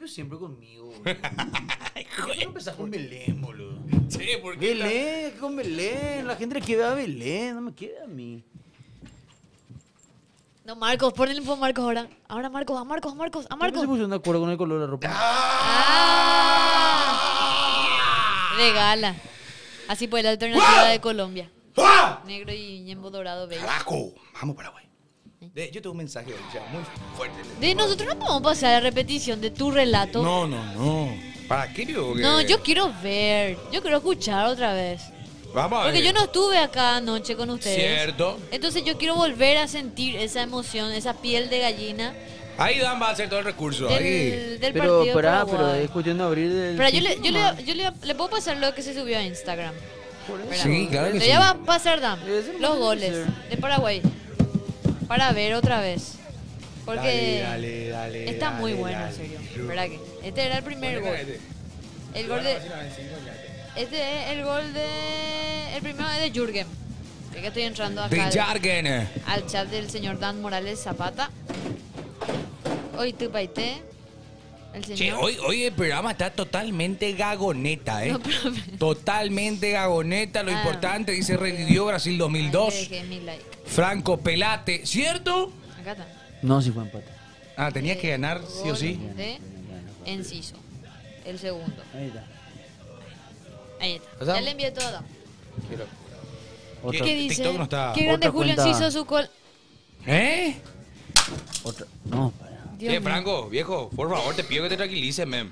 siempre, siempre conmigo, boludo. ¿Por qué no empezás con Belén, boludo? Sí, porque Belén, con Belén. La gente le quiere ver a Belén, no me quiere a mí. No, Marcos, ponle un Marcos ahora. Ahora Marcos, a Marcos, a Marcos, a ¿Por qué Marcos. se pusieron de acuerdo con el color de la ropa? Regala. Así pues la alternativa de Colombia. Negro y ñembo dorado, beige. ¡Carajo! Vamos, Paraguay. Yo tengo un mensaje hoy, ya, muy fuerte. De nosotros no podemos pasar a repetición de tu relato. No. ¿Para qué digo que...? No, yo quiero ver. Yo quiero escuchar otra vez. Vamos a ver. Porque yo no estuve acá anoche con ustedes. Cierto. Entonces yo quiero volver a sentir esa emoción, esa piel de gallina Ahí Dan va a hacer todo el recurso. Ahí. del Pero, partido pero Paraguay. es cuestión de abrir el... Pero le puedo pasar lo que se subió a Instagram. Espera. Sí, claro que Pero sí. ya va a pasar, Dan, Eso no los puede goles ser. de Paraguay. Para ver otra vez. Porque Dale, está muy bueno, en serio. ¿Verdad que? Este era el primer gol. El gol de... Este es el gol de... El primero es de Jürgen. Es que estoy entrando De acá Jargen. al chat del señor Dan Morales Zapata. Hoy Tupaité. El Che, señor... hoy el programa está totalmente gagoneta, ¿eh? No, profe. Totalmente gagoneta. Lo Ah. importante, dice revivió Brasil 2002. Ahí le dejé mi like. Franco Pelate, ¿cierto? Acá está. No, sí fue empate. Ah, tenías que ganar, sí o sí. Gol de Enciso. El segundo. Ahí está. Ahí está. O sea, Ya le envié todo. Otra, ¿Qué dice? TikTok no está- Qué grande otra Julio cuenta. Enciso su col... ¿Eh? Otra. No, para. Dios mío. Franco, viejo, por favor, te pido que te tranquilices, mem.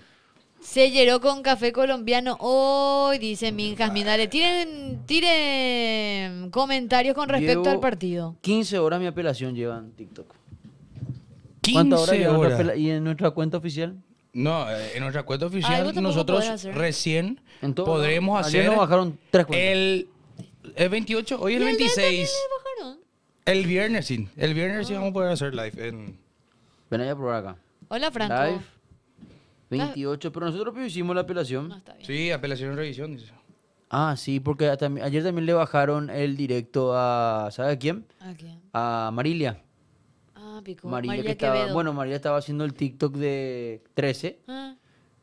Se llenó con café colombiano hoy, dice Minjas. Dale, tiren comentarios con respecto Llevo al partido. 15 horas mi apelación lleva en TikTok. 15 ¿Cuántas horas lleva nuestra horas. ¿Y en nuestra cuenta oficial? No, en nuestra cuenta Ay, vos oficial tampoco nosotros podés hacer. recién En todo, podremos ¿no? Ayer hacer nos bajaron 3 cuentas. el 28, hoy es el ¿Y el día 26. también le bajaron? El viernes sí, el viernes sí vamos a poder hacer live en... Ven allá a probar acá. Hola, Franco. Live. 28, pero nosotros pues hicimos la apelación. No, está bien. Sí, apelación y revisión, dice. Ah, sí, porque ayer también le bajaron el directo a... ¿Sabe a quién? ¿A quién? A Marilia. Ah, Pico. Marilia María que estaba... Quevedo. Bueno, Marilia estaba haciendo el TikTok de 13 Ah,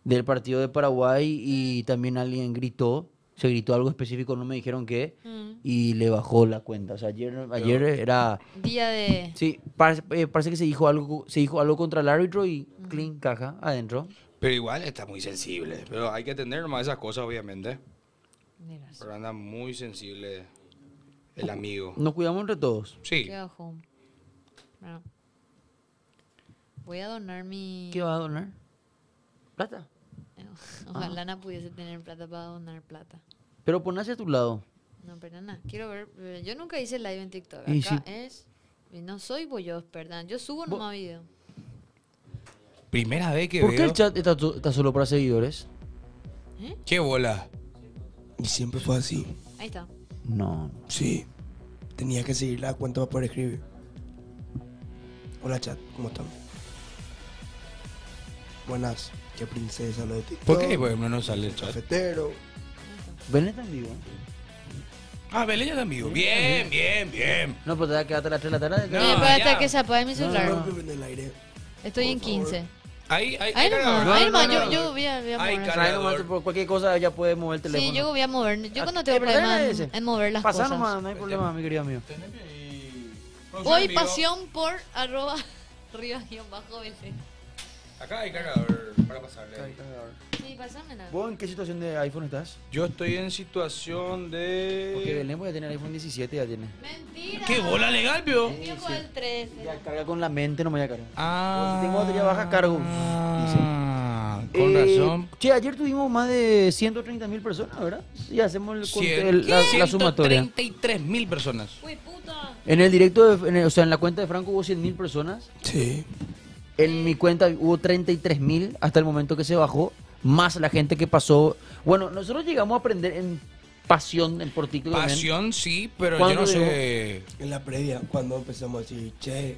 del partido de Paraguay y también alguien gritó, se gritó algo específico, no me dijeron qué, y le bajó la cuenta. O sea, ayer era... día de... Sí, parece que se dijo algo contra el árbitro y clean, caja, adentro. Pero igual está muy sensible. Pero hay que atender nomás esas cosas, obviamente. Miras, Pero anda muy sensible el amigo. Nos cuidamos entre todos. Sí. qué bajón. Bueno. Voy a donar mi... ¿Qué va a donar? ¿Plata? Ojalá no pudiese tener plata para donar plata. Pero ponase a tu lado. No, pero nada. Quiero ver... Yo nunca hice live en TikTok. Acá Y sí. es... y no soy bollos, perdón. Yo subo nomás video. Primera vez que ¿Por qué veo... el chat está solo para seguidores? ¡Qué bola! Y siempre fue así. Ahí está. No. Sí. Tenía que seguir la cuenta para poder escribir. Hola chat, ¿cómo están? Buenas, qué princesa lo de TikTok. ¿Por qué, por ejemplo, no sale el chat? Cafetero. ¿Ven está en vivo? Ah, Belén ya está en vivo. Bien, bien, bien. No, pues te vas a quedar hasta las 3 de la tarde. No, No, ya. hasta que se apague mi celular. No, no, en el aire. Estoy en Por favor. 15. Ahí Ahí cargador. nomás, ahí No, nomás. no, no, Yo voy a Hay mover. cara- Trae nomás, por cualquier cosa ya puedes mover el teléfono. Sí, yo voy a mover. Yo cuando tengo pero problemas dale ese. en mover las Pasá cosas. nomás, no hay problema, mi querido amigo. Hoy pasión por arroba @Rivas_BC. Acá hay cargador para pasarle. Sí, pasame nada. ¿Vos en qué situación de iPhone estás? Yo estoy en situación Porque de... Belén puede tener iPhone 17, ya tiene. Mentira. ¡Qué bola legal, pio! El mío fue el 13. Ya carga con la mente, no me voy a cargar. Ah. Si tengo batería baja, cargo. Con razón. Che, ayer tuvimos más de 130.000 personas, ¿verdad? Y hacemos la 133.000 personas. Uy, puta. En el directo, o sea, en la cuenta de Franco hubo 100.000 personas. Sí. En mi cuenta hubo 33.000 hasta el momento que se bajó. Más la gente que pasó. Bueno, nosotros llegamos a aprender en pasión por TikTok también. Pasión sí, pero yo ¿Cuándo no sé... En la previa, cuando empezamos a decir, che,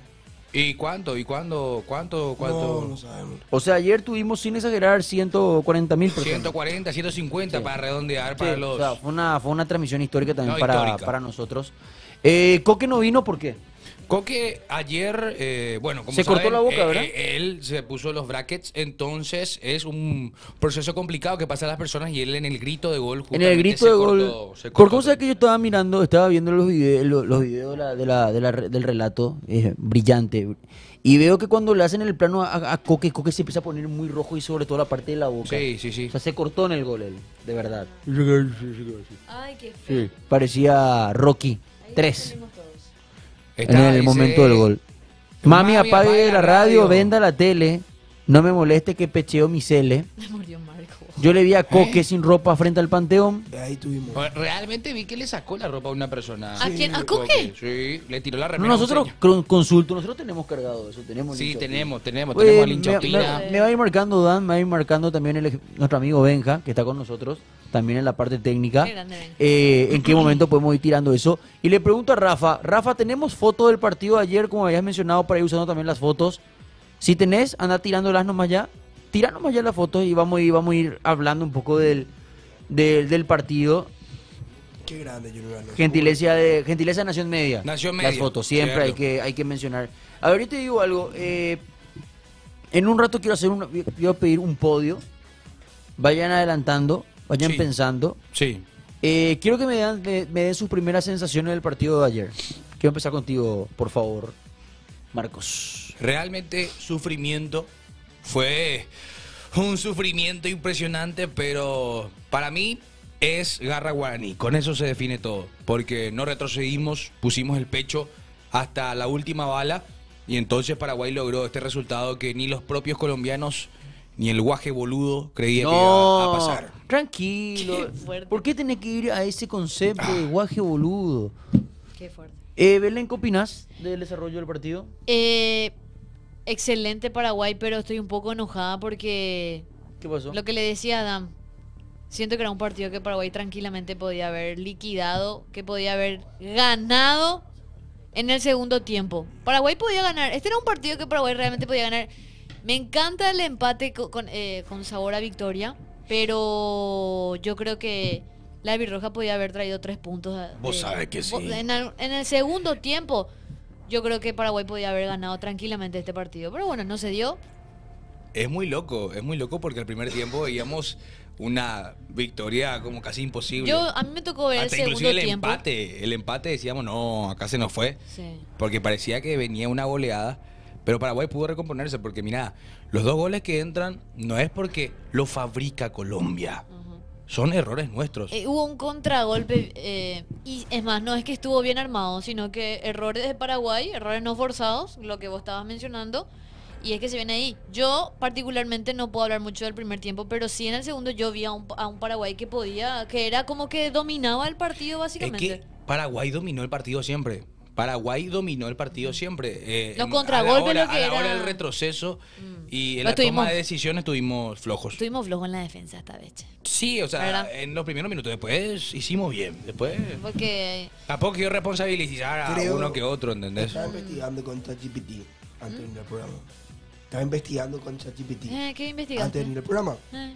¿Y cuánto? ¿Y cuándo? ¿Cuánto? no, no sabemos. O sea, ayer tuvimos, sin exagerar, 140.000 personas. 140, 150 Sí. para redondear Sí, para los... o sea, fue una transmisión histórica también No, para histórica. nosotros. Coque no vino, ¿por qué? Coque ayer, bueno, como Se cortó saben, la boca, ¿verdad? Él se puso los brackets, entonces es un proceso complicado que pasa a las personas y él en el grito de gol En justamente el grito se de cortó- gol. se Por cortó cosa que yo estaba mirando, estaba viendo los videos del relato, brillante. Y veo que cuando le hacen el plano a Coque, Coque se empieza a poner muy rojo y sobre todo la parte de la boca. Sí, sí, sí. O sea, se cortó en el gol él, de verdad. Ay, qué feo. Sí, parecía Rocky Ahí 3 salimos todos. en Está, el dice, momento del gol. Mami, apague la radio, venda la tele. No me moleste que pecheo mi cele. Le murió Marco. Yo le vi a Coque sin ropa frente al Panteón. Ahí tuvimos. Bueno, realmente vi que le sacó la ropa a una persona. ¿A quién? ¿A Coque? Sí, le tiró la No, remera. a un nosotros señor. consulto, nosotros tenemos cargado eso, tenemos Sí, hincha tenemos Oye, al hincha Opina. me va a ir marcando Dan, me va a ir marcando también nuestro amigo Benja, que está con nosotros, también en la parte técnica. Qué grande, Benja. En qué momento podemos ir tirando eso. Y le pregunto a Rafa, ¿tenemos foto del partido de ayer, como habías mencionado, para ir usando también las fotos? Si tenés, anda tirándolas nomás ya. Tira nomás ya las fotos y vamos a ir hablando un poco del partido. Qué grande, Junior Alonso. Gentileza de Nación Media. Nación Las Media, fotos, siempre cierto. hay que mencionar. A ver, yo te digo algo. En un rato quiero pedir un podio. Vayan adelantando, vayan Sí. pensando. Sí. Quiero que me den sus primeras sensaciones del partido de ayer. Quiero empezar contigo, por favor, Marcos. Realmente sufrimiento. Fue un sufrimiento impresionante, pero para mí es garra guaraní. Con eso se define todo. Porque no retrocedimos, pusimos el pecho hasta la última bala. Y entonces Paraguay logró este resultado que ni los propios colombianos ni el guaje boludo creía que iba a pasar. Tranquilo. Qué fuerte. ¿Por qué tenés que ir a ese concepto de guaje boludo? Qué fuerte. Belén, ¿qué opinás del desarrollo del partido? Excelente Paraguay, pero estoy un poco enojada porque ¿Qué pasó? lo que le decía a Adam, siento que era un partido que Paraguay tranquilamente podía haber liquidado, que podía haber ganado en el segundo tiempo. Paraguay podía ganar. Este era un partido que Paraguay realmente podía ganar. Me encanta el empate con sabor a victoria, pero yo creo que la Birroja podía haber traído 3 puntos. Vos sabés que sí. En el segundo tiempo, yo creo que Paraguay podía haber ganado tranquilamente este partido. Pero bueno, no se dio. Es muy loco porque al primer tiempo veíamos una victoria como casi imposible. A mí me tocó ver Hasta el inclusive segundo el tiempo. empate decíamos, no, acá se nos fue. Sí. Porque parecía que venía una goleada. Pero Paraguay pudo recomponerse porque, mira, los 2 goles que entran no es porque lo fabrica Colombia. Son errores nuestros. Hubo un contragolpe y es más, no es que estuvo bien armado, sino que errores de Paraguay, errores no forzados, lo que vos estabas mencionando, y es que se viene ahí. Yo particularmente no puedo hablar mucho del primer tiempo, pero sí en el segundo yo vi a un Paraguay que era como que dominaba el partido Es básicamente. que Paraguay dominó el partido siempre. Los contragolpes lo que a la hora era- del retroceso y en Lo la toma tuvimos- de decisiones estuvimos flojos. Estuvimos flojos en la defensa esta vez, che. Sí, o sea, ¿Verdad? en los primeros minutos. Después hicimos bien. Después Porque tampoco quiero responsabilizar a Creo- uno que otro, ¿entendés? Estaba investigando con ChatGPT antes de venir al programa. Estaba investigando con ChatGPT ¿qué antes de investigaste? venir al programa. Eh,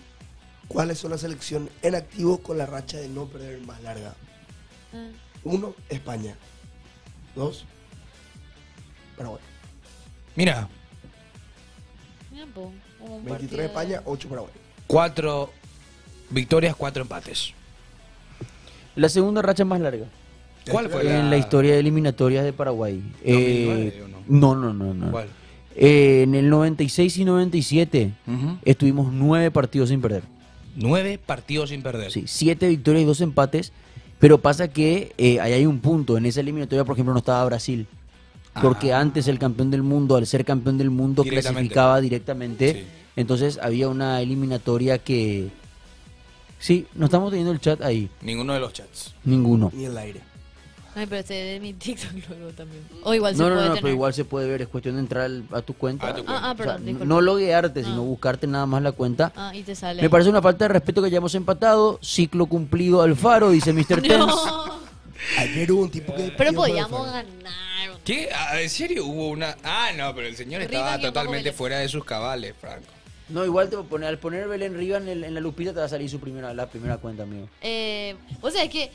¿Cuáles son las selecciones en activo con la racha de no perder más larga? eh. 1, España. 2, Paraguay. Mira, Mira, po, hubo un 23 partido- España, 8 Paraguay. 4 victorias, 4 empates. La segunda racha más larga ¿Cuál fue en la historia de eliminatorias de Paraguay. 2009 o No. ¿Cuál? En el 96 y 97 Ujú. estuvimos 9 partidos sin perder. 9 partidos sin perder. Sí, 7 victorias y 2 empates. Pero pasa que ahí hay un punto. En esa eliminatoria, por ejemplo, no estaba Brasil. Porque antes el campeón del mundo, al ser campeón del mundo, Directamente. clasificaba directamente. Sí. Entonces había una eliminatoria que... Sí, no estamos teniendo el chat ahí. Ninguno de los chats. Ninguno. Ni el aire. Ay, pero este de mi TikTok luego también. O igual se No, puede pero tener. igual se puede ver. Es cuestión de entrar a tu cuenta. A tu cuenta. Ah, O sea, perdón, disculpa. no loguearte, sino Ah. buscarte nada más la cuenta. Ah, y te sale. Me parece una falta de respeto que hayamos empatado. Ciclo cumplido Alfaro, dice Mr. Tense. No, Ayer hubo un tipo que... pero pidió para podíamos afuera. ganar. ¿Qué? Ah, ¿en serio hubo una...? Ah, no, pero el señor Riva estaba guión bajo totalmente Belén. fuera de sus cabales, Franco. No, igual te va a poner, al poner Belén Riva en la lupita te va a salir la primera cuenta, amigo. O sea, es que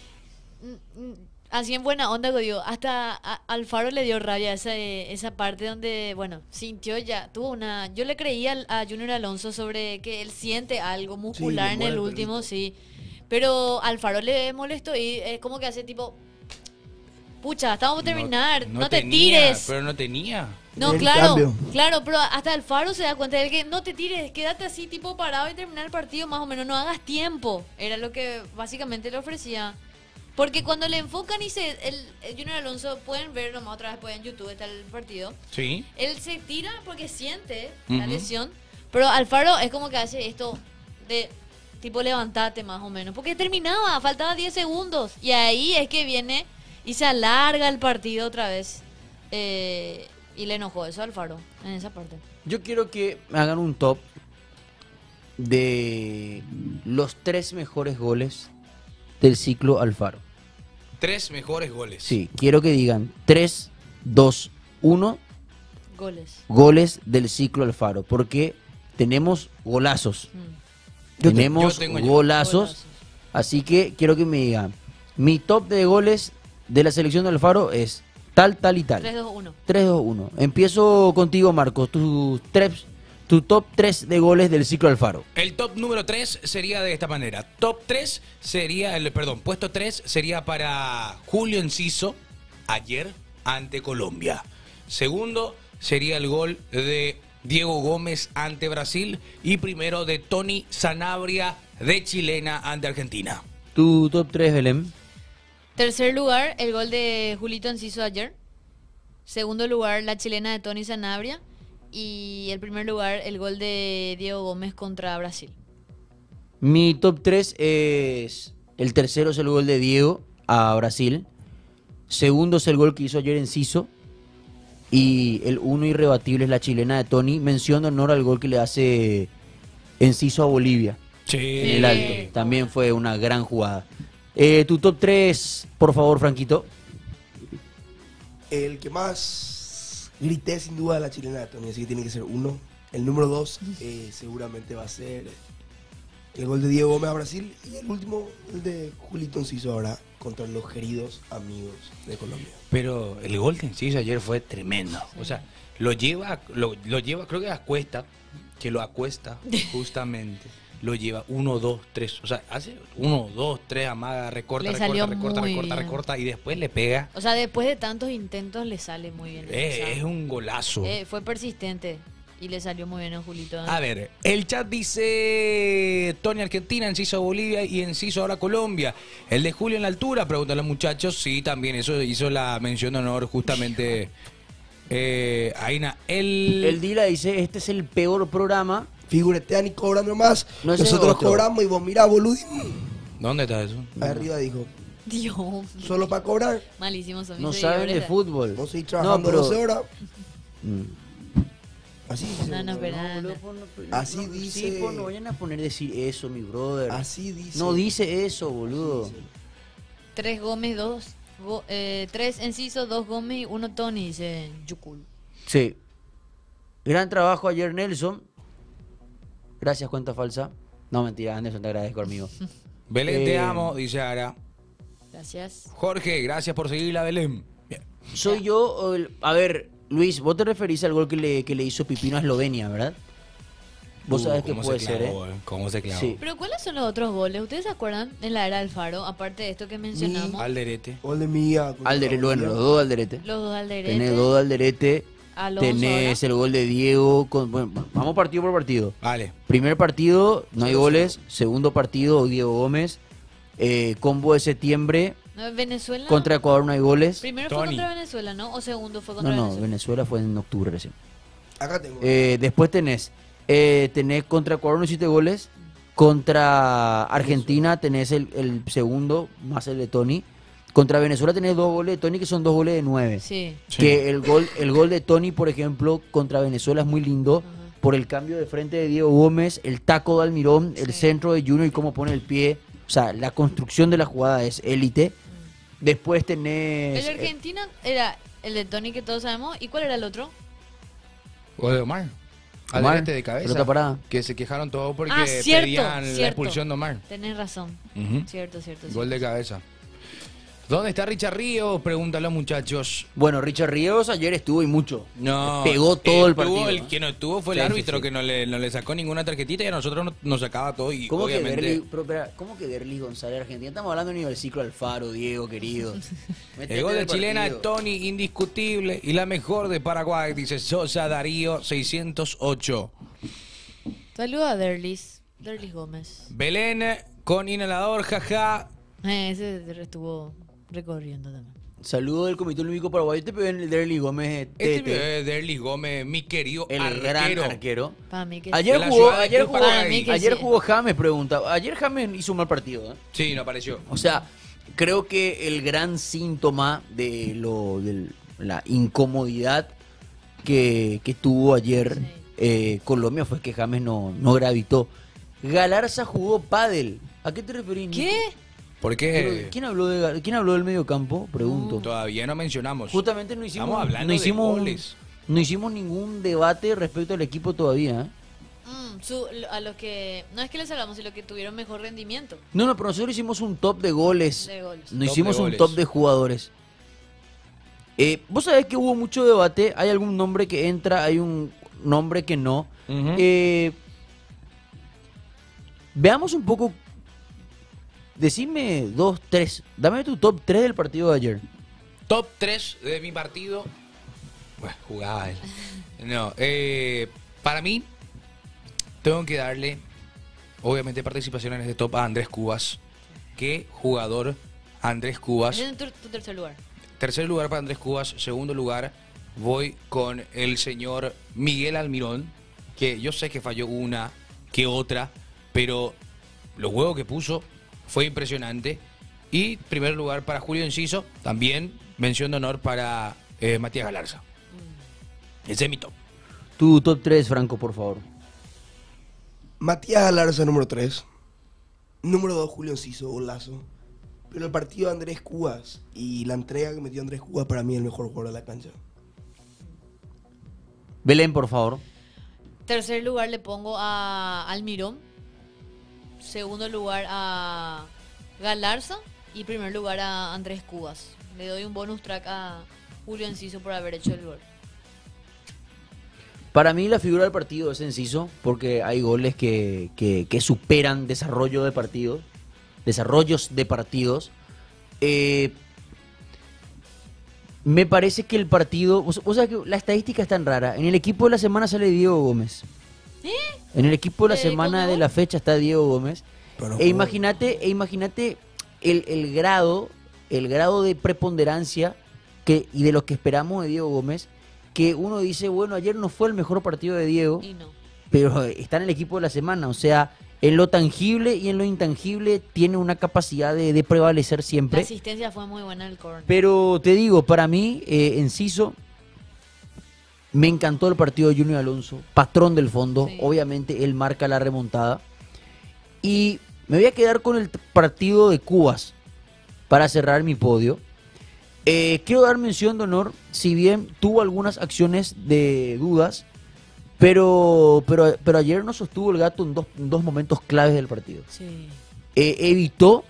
así en buena onda, digo, hasta Alfaro le dio rabia esa parte donde, bueno, sintió ya, tuvo una... Yo le creía a Junior Alonso sobre que él siente algo muscular le en mueve el el último, pelito. sí. Pero Alfaro le molestó y es como que hace tipo... Pucha, estamos por terminar, no te tenía, tires. Pero no tenía. No, El claro, cambio. claro, pero hasta Alfaro se da cuenta de que no te tires, quédate así tipo parado y terminar el partido más o menos, no hagas tiempo. Era lo que básicamente le ofrecía. Porque cuando le enfocan y el Junior Alonso, pueden ver nomás otra vez, pues en YouTube está el partido. Sí. Él se tira porque siente la Ujú. lesión, pero Alfaro es como que hace esto de tipo levantate más o menos, porque terminaba, faltaba 10 segundos y ahí es que viene y se alarga el partido otra vez. Y le enojó eso a Alfaro en esa parte. Yo quiero que me hagan un top de los 3 mejores goles del ciclo Alfaro. 3 mejores goles. Sí, quiero que digan 3, 2, 1 Goles. goles del ciclo Alfaro, porque tenemos golazos. Mm. Tenemos yo tengo ya. golazos, Golazos. así que quiero que me digan, mi top de goles de la selección de Alfaro es tal, tal y tal. 3-2-1. 3, 2, 1. Empiezo contigo, Marcos, tu top 3 de goles del ciclo Alfaro. El top número 3 sería de esta manera. Top 3 sería, puesto 3 sería para Julio Enciso, ayer ante Colombia. Segundo sería el gol de Diego Gómez ante Brasil. Y primero de Tony Sanabria de Chilena ante Argentina. Tu top 3, Belén. Tercer lugar, el gol de Julito Enciso ayer. Segundo lugar, la chilena de Tony Sanabria. Y el primer lugar, el gol de Diego Gómez contra Brasil. Mi top 3 es, el tercero es el gol de Diego a Brasil. Segundo es el gol que hizo ayer Enciso. Y el uno irrebatible es la chilena de Tony. Mención de honor al gol que le hace Enciso a Bolivia Sí. en el alto. También fue una gran jugada. Tu top 3, por favor, Franquito. El que más grité sin duda la chilena de Tony, así que tiene que ser 1. El número 2 seguramente va a ser el gol de Diego Gómez a Brasil. Y el último, el de Julito Enciso ahora contra los queridos amigos de Colombia. Pero el gol de Enciso ayer fue tremendo. O sea, lo lleva, creo que acuesta, justamente. Lo lleva 1, 2, 3. O sea, hace 1, 2, 3, amaga, recorta, Le salió recorta, muy recorta, bien. recorta y después le pega. O sea, después de tantos intentos le sale muy bien. O sea, Es un golazo. fue persistente y le salió muy bien a Julito. A ver, el chat dice Tony Argentina, Enciso Bolivia y Enciso ahora Colombia. El de Julio en la altura, preguntan los muchachos. Sí, también eso hizo la mención de honor justamente Aina. El Dila dice, este es el peor programa. Figuretean y cobran nomás. No, ese es Nosotros otro. cobramos y vos mirá, boludín. ¿Dónde está eso? Ahí arriba dijo, Dios, solo para cobrar. malísimos son mis No saben de seguidores. fútbol. Vos seguís trabajando pero- 12 horas. Mm. Así dice. No, no, pero No, nada. boludo, Así no, dice. Sí, pues no vayan a poner decir eso, mi brother. Así dice. No dice eso, boludo. 3 Gómez, 3 Enciso, 2 Gómez y 1 Tony, dice Yukul. Sí. Gran trabajo ayer, Nelson. Gracias, cuenta falsa. No, mentira, Anderson, te agradezco, amigo. Belén, te amo, dice Ara. Gracias. Jorge, gracias por seguir la Belén. Bien. Soy yo, a ver, Luis, vos te referís al gol que le hizo Pipino a Eslovenia, ¿verdad? Vos sabés que cómo puede se ser, clavó, Cómo se clavó. Sí. Pero ¿cuáles son los otros goles? ¿Ustedes se acuerdan en la era del Faro? Aparte de esto que mencionamos. Alderete. Gol de Mía. Alderete, bueno, los dos Alderete. Los dos Alderete. Tenés dos Alderete. Alonso Tenés ahora. el gol de Diego. Bueno, vamos partido por partido. Vale. Primer partido, no hay goles. Segundo partido, Diego Gómez. Combo de septiembre. No, Venezuela. Contra Ecuador no hay goles. Primero Tony. fue contra Venezuela, ¿no? O segundo fue No, contra no, Venezuela. Venezuela fue en octubre recién. Acá tengo. Después tenés contra Ecuador no hiciste goles. Contra Argentina tenés el segundo, más el de Tony. Contra Venezuela tenés 2 goles de Tony, que son 2 goles de 9. Sí. Que el gol de Tony, por ejemplo, contra Venezuela es muy lindo. Por el cambio de frente de Diego Gómez, el taco de Almirón, el centro de Junior y cómo pone el pie. O sea, la construcción de la jugada es élite. Después tenés... El de Argentina era el de Tony que todos sabemos. ¿Y cuál era el otro? Gol de Omar. Omar, Alderete de cabeza. pelota parada. Que se quejaron todos porque Ah, cierto, pedían la cierto. expulsión de Omar. Tenés razón. Ujú. Cierto. Gol de cabeza. ¿Dónde está Richard Ríos? Pregúntalo, muchachos. Bueno, Richard Ríos ayer estuvo y mucho. No, Pegó todo el partido. El que no estuvo fue el Sí, sí, árbitro sí. que no le sacó ninguna tarjetita y a nosotros nos sacaba todo. Y ¿Cómo obviamente, que Derlis, pero, espera, ¿cómo que Derlis González Argentina? Estamos hablando de nivel ciclo Alfaro, Diego, querido. Métete el gol en de el chilena de partido. Tony, indiscutible. Y la mejor de Paraguay, dice Sosa Darío, 608. Saludos a Derlis Gómez. Belén con inhalador, jaja. Ese estuvo recorriendo también. Saludo del Comité Olímpico Paraguayo. Te pegó el Derlis Gómez, Este es Derlis Gómez, mi querido el arquero. gran arquero. Para mí que Ayer De la jugó, ciudad de ayer jugó, Paraguay. Para mí que ayer sí. jugó James, pregunta. Ayer James hizo un mal partido, ¿eh? Sí, no apareció. O sea, creo que el gran síntoma de la incomodidad que tuvo ayer Colombia fue que James no gravitó. Galarza jugó pádel. ¿A qué te referís, Nico? ¿Qué? ¿Por Pero, qué? ¿Quién habló del mediocampo? Pregunto. Todavía no mencionamos. Justamente no hicimos, Estamos hablando no de hicimos, goles. no hicimos ningún debate respecto al equipo todavía, ¿eh? A los que... No es que les hablamos, sino que tuvieron mejor rendimiento. No, pero nosotros hicimos un top de goles. De goles. No Top hicimos de un goles. top de jugadores. Vos sabés que hubo mucho debate. Hay algún nombre que entra, hay un nombre que no. Ujú. Veamos un poco. Decime 2, 3. Dame tu top 3 del partido de ayer. Top 3 de mi partido. Bueno, jugaba él. No, para mí, tengo que darle, obviamente, participación en este top a Andrés Cubas. ¿Qué jugador Andrés Cubas? Ese es tu tercer lugar. Tercer lugar para Andrés Cubas. Segundo lugar, voy con el señor Miguel Almirón, que yo sé que falló una que otra, pero los huevos que puso fue impresionante. Y primer lugar para Julio Enciso, también mención de honor para Matías Galarza. Ese es mi top. Tu top 3, Franco, por favor. Matías Galarza, número 3. Número 2, Julio Enciso, golazo. Pero el partido de Andrés Cubas y la entrega que metió Andrés Cubas, para mí es el mejor jugador de la cancha. Belén, por favor. Tercer lugar le pongo a Almirón. Segundo lugar a Galarza. Y primer lugar a Andrés Cubas. Le doy un bonus track a Julio Enciso por haber hecho el gol. Para mí la figura del partido es Enciso, porque hay goles que superan desarrollos de partidos. Me parece que el partido... O sea que la estadística es tan rara. En el equipo de la semana sale Diego Gómez. En el equipo de la semana ¿Cómo? de la fecha está Diego Gómez. Pero no E jugó. imagínate el grado de preponderancia y de lo que esperamos de Diego Gómez, que uno dice, bueno, ayer no fue el mejor partido de Diego, Y no. pero está en el equipo de la semana. O sea, en lo tangible y en lo intangible tiene una capacidad de prevalecer La siempre. asistencia fue muy buena en el corner. Pero te digo, para mí, Enciso, me encantó el partido de Junior Alonso, patrón del fondo. Sí. Obviamente él marca la remontada. Y me voy a quedar con el partido de Cubas para cerrar mi podio. Quiero dar mención de honor, si bien tuvo algunas acciones de dudas, pero ayer no sostuvo el gato en dos momentos claves del partido. Sí. Evitó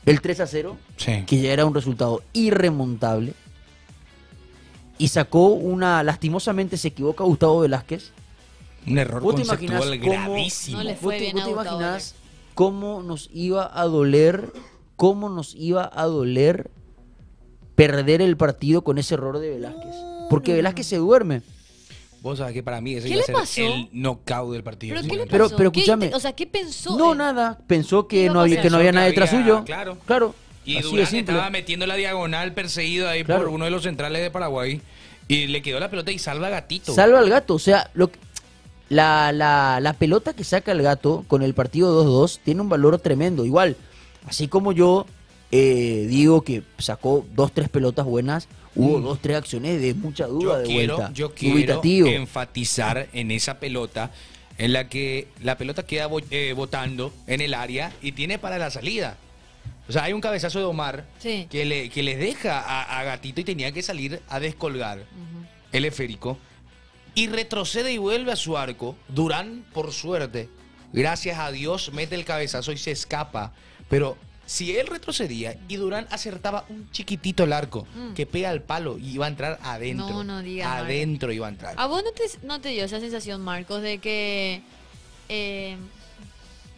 el 3-0, Sí. que ya era un resultado irremontable, y sacó lastimosamente se equivoca Gustavo Velázquez. Un error ¿Vos te imaginás conceptual cómo- gravísimo. No le fue bien a ¿Vos te Gustavo imaginás cómo nos iba a doler perder el partido con ese error de Velázquez? Porque Velázquez se duerme. Vos sabés que para mí ese ¿Qué iba a le ser pasó? el knockout del partido. ¿Pero qué le Pero- pasó? pero ¿Qué escúchame. O sea, ¿qué pensó No, él? nada. Pensó ¿Qué que iba no a había, pasar? que no había nadie detrás Había- suyo. claro. Y Así de Durán simple. estaba metiendo la diagonal perseguido ahí Claro. por uno de los centrales de Paraguay. Y le quedó la pelota y salva a Gatito. Salva al gato. O sea, la pelota que saca el gato con el partido 2-2 tiene un valor tremendo. Igual, así como yo digo que sacó 2-3 pelotas buenas, hubo 2-3 acciones de mucha duda de vuelta. Yo quiero Dubitativo. enfatizar en esa pelota en la que la pelota queda botando en el área y tiene para la salida. O sea, hay un cabezazo de Omar Sí. que le deja a Gatito y tenía que salir a descolgar el esférico. Y retrocede y vuelve a su arco. Durán, por suerte, gracias a Dios, mete el cabezazo y se escapa. Pero si él retrocedía y Durán acertaba un chiquitito el arco, que pega al palo y iba a entrar adentro. No diga, adentro iba a entrar. ¿A vos no te dio esa sensación, Marcos, de que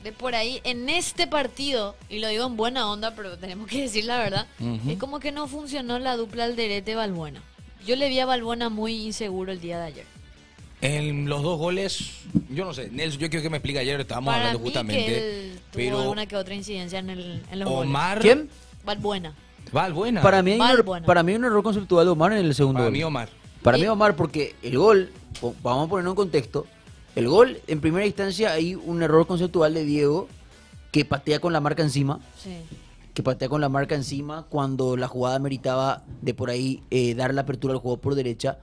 de por ahí en este partido, y lo digo en buena onda, pero tenemos que decir la verdad, es como que no funcionó la dupla Alderete-Balbuena? Yo le vi a Balbuena muy inseguro el día de ayer. En los dos goles, yo no sé, Nelson, yo quiero que me explique ayer, estábamos Para hablando mí justamente. que él tuvo alguna que otra incidencia en los Omar. ¿Quién? Balbuena. Balbuena. Para mí, hay Balbuena. para mí hay un error conceptual de Omar en el segundo Para gol. mí, Omar. Para mí Omar, porque el gol, vamos a ponerlo en contexto, el gol, en primera instancia hay un error conceptual de Diego que patea con la marca encima. Sí. Que patea con la marca encima cuando la jugada meritaba de por ahí dar la apertura al juego por derecha.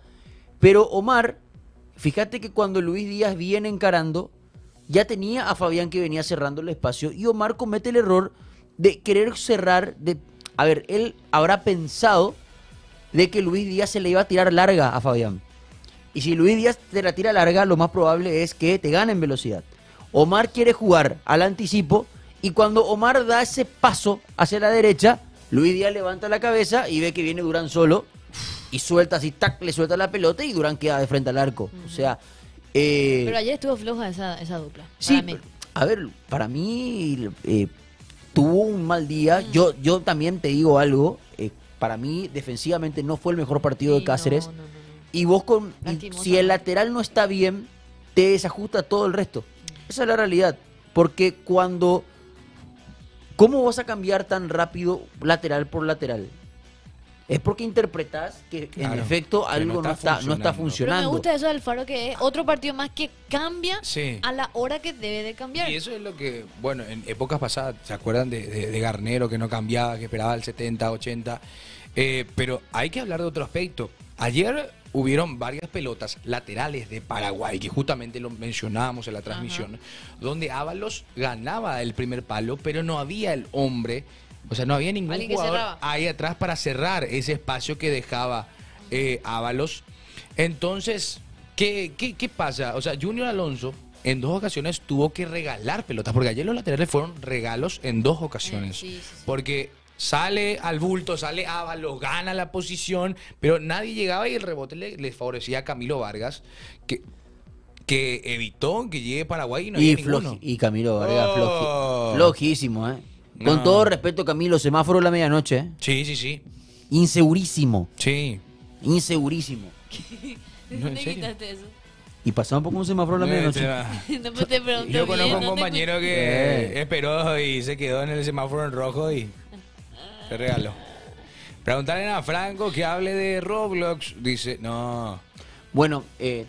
Pero Omar, fíjate que cuando Luis Díaz viene encarando, ya tenía a Fabián que venía cerrando el espacio y Omar comete el error de querer cerrar. A ver, él habrá pensado de que Luis Díaz se le iba a tirar larga a Fabián. Y si Luis Díaz te la tira larga, lo más probable es que te gane en velocidad. Omar quiere jugar al anticipo y cuando Omar da ese paso hacia la derecha, Luis Díaz levanta la cabeza y ve que viene Durán solo y suelta así, tac, le suelta la pelota y Durán queda de frente al arco. O sea... Pero ayer estuvo floja esa dupla. Sí, para mí. a ver, para mí tuvo un mal día. Yo también te digo algo. Para mí, defensivamente, no fue el mejor partido de Sí, Cáceres. no. Y vos, si Lastimosamente. el lateral no está bien, te desajusta todo el resto. Esa es la realidad. Porque cuando... ¿Cómo vas a cambiar tan rápido lateral por lateral? Es porque interpretás que en Claro, efecto que algo no está Pero me funcionando. gusta eso de Alfaro, que es otro partido más que cambia Sí. a la hora que debe de cambiar. Y eso es lo que, bueno, en épocas pasadas, ¿se acuerdan de Garnero que no cambiaba, que esperaba el 70, 80? Pero hay que hablar de otro aspecto. Ayer hubieron varias pelotas laterales de Paraguay, que justamente lo mencionábamos en la transmisión, donde Ábalos ganaba el primer palo, pero no había el hombre, o sea, no había ningún Alguien que jugador cerraba. ahí atrás para cerrar ese espacio que dejaba Ábalos. Entonces, ¿qué pasa? O sea, Junior Alonso en dos ocasiones tuvo que regalar pelotas, porque ayer los laterales fueron regalos en dos ocasiones. Sí. Porque sale al bulto, sale Ábalos, gana la posición, pero nadie llegaba y el rebote le favorecía a Camilo Vargas, que evitó que llegue Paraguay y no había ninguno. Y Camilo Vargas, Oh. flojísimo, ¿eh? Con No. todo respeto, Camilo, semáforo a la medianoche, ¿eh? Sí. Insegurísimo, Sí. insegurísimo. No, ¿en ¿Dónde serio? quitaste eso? Y pasamos por un semáforo a la medianoche. No, pues te pregunté Yo bien, conozco un ¿dónde compañero escuché? que esperó y se quedó en el semáforo en rojo y se regaló. Preguntarle a Franco que hable de Roblox. Dice, no. Bueno,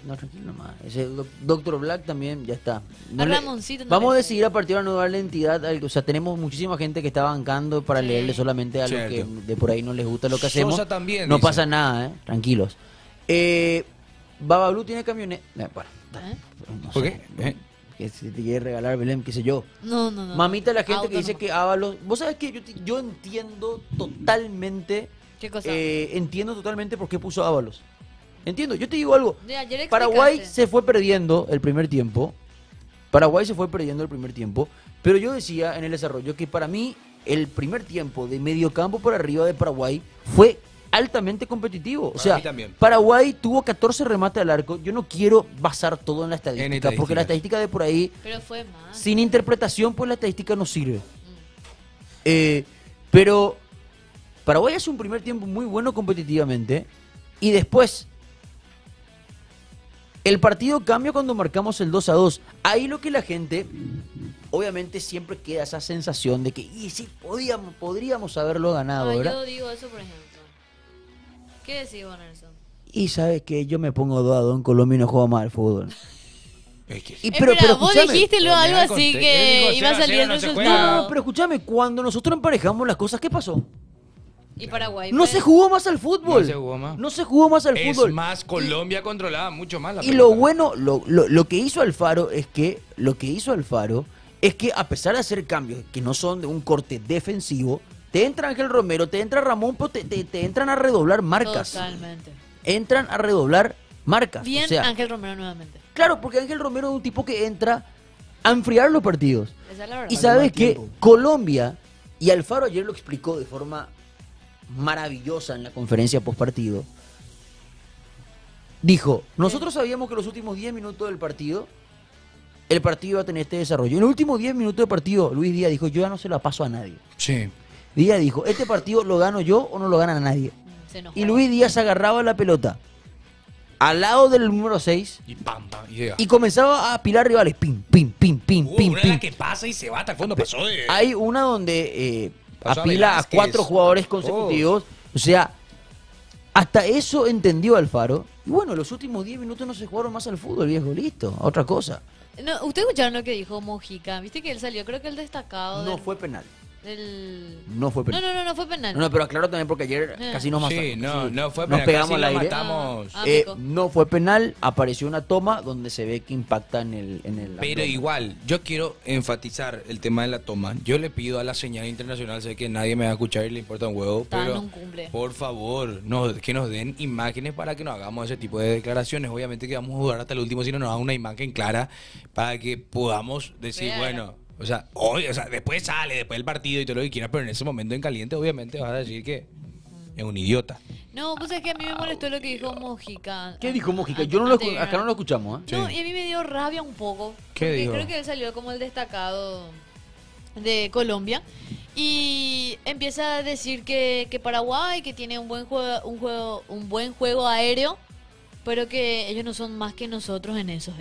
no, tranquilo nomás. Ese Doctor Black también, ya está. A Ramoncito no vamos a le- decidir a partir de ahora no darle entidad. O sea, tenemos muchísima gente que está bancando para Sí. leerle solamente a los que Cierto. de por ahí no les gusta lo que Sosa hacemos. también, no dice. pasa nada, tranquilos. Babablue tiene camioneta. Bueno, ¿Eh? no ¿Por sé, qué? Que si te quiere regalar Belén, qué sé yo. No. Mamita, la gente que Auto dice nomás. que Ábalos. Vos sabés que yo entiendo totalmente. ¿Qué cosa? Entiendo totalmente por qué puso Ábalos. Entiendo, yo te digo algo. De ayer Paraguay explicaste. se fue perdiendo el primer tiempo. Pero yo decía en el desarrollo que para mí el primer tiempo de mediocampo para arriba de Paraguay fue altamente competitivo. O Para sea, mí también. Paraguay tuvo 14 remates al arco. Yo no quiero basar todo en la estadística, estadísticas. porque la estadística de por ahí, Pero fue más. sin interpretación, pues la estadística no sirve. Pero Paraguay hace un primer tiempo muy bueno competitivamente y después el partido cambia cuando marcamos el 2-2. Ahí lo que la gente, obviamente siempre queda esa sensación de que y sí, podríamos haberlo ganado, No, ¿verdad? yo digo eso, por ejemplo. ¿Qué decís vos, Nelson? Y sabes que yo me pongo 2-2 en Colombia y no juego más al fútbol. Es que- Y, Espera, vos escúchame. dijiste luego Pero algo mira el así contexto. que Él dijo iba a 0-0 salir el no se No, juega. resultado. pero escúchame, cuando nosotros emparejamos las cosas, ¿qué pasó? Y Paraguay. No pues, se jugó más al fútbol. No se jugó más. No se jugó más al Es fútbol. más, Colombia controlaba mucho más la Y lo pelota. bueno, lo que hizo Alfaro es que a pesar de hacer cambios que no son de un corte defensivo, te entra Ángel Romero, te entra Ramón, pero te entran a redoblar marcas. Totalmente. Entran a redoblar marcas. Bien, O sea, Ángel Romero nuevamente. claro, porque Ángel Romero es un tipo que entra a enfriar los partidos. Esa es la verdad. Y Al sabes más que tiempo. Colombia Y Alfaro ayer lo explicó de forma maravillosa en la conferencia post partido. Dijo, nosotros sabíamos que los últimos 10 minutos del partido, el partido iba a tener este desarrollo. En los últimos 10 minutos del partido, Luis Díaz dijo, yo ya no se la paso a nadie. Sí. Díaz dijo, este partido lo gano yo o no lo gana nadie. Se enojó. Y Luis Díaz agarraba la pelota al lado del número 6 Y pam, pam, y llega. y comenzaba a apilar rivales. Pim, pim, pim, pim, pim, Una pim. que pasa y se va hasta el fondo. Pasó de... Hay una donde Pasó a apila a Velázquez. 4 jugadores consecutivos. O sea, hasta eso entendió Alfaro. Y bueno, los últimos 10 minutos no se jugaron más al fútbol, viejo. Listo, a otra cosa. No, ¿ustedes escucharon lo que dijo Mojica? ¿Viste que él salió? Creo que el destacado No del- fue penal. del... No fue penal. No fue penal. No, pero aclaro también porque ayer casi nos matamos. Sí, no fue Nos penal, pegamos casi al la aire. matamos. Ah, pico. No fue penal, apareció una toma donde se ve que impacta en el Pero abdomen. igual, yo quiero enfatizar el tema de la toma. Yo le pido a la señal internacional, sé que nadie me va a escuchar y le importa un huevo, Está en pero un cumple. por favor, que nos den imágenes para que no hagamos ese tipo de declaraciones. Obviamente que vamos a jugar hasta el último si no nos dan una imagen clara para que podamos decir, Claro. bueno, o sea, hoy, o sea, después sale, después del partido y todo lo que quieras, pero en ese momento en caliente obviamente vas a decir que es un idiota. No, pues es que a mí me molestó lo que dijo Mojica. ¿Qué dijo Mojica? Ante- Yo no lo anterior. acá no lo escuchamos, ¿eh? No, Sí. y a mí me dio rabia un poco. ¿Qué porque dijo? Creo que él salió como el destacado de Colombia. Y empieza a decir que Paraguay, que tiene un buen juego aéreo, pero que ellos no son más que nosotros en eso.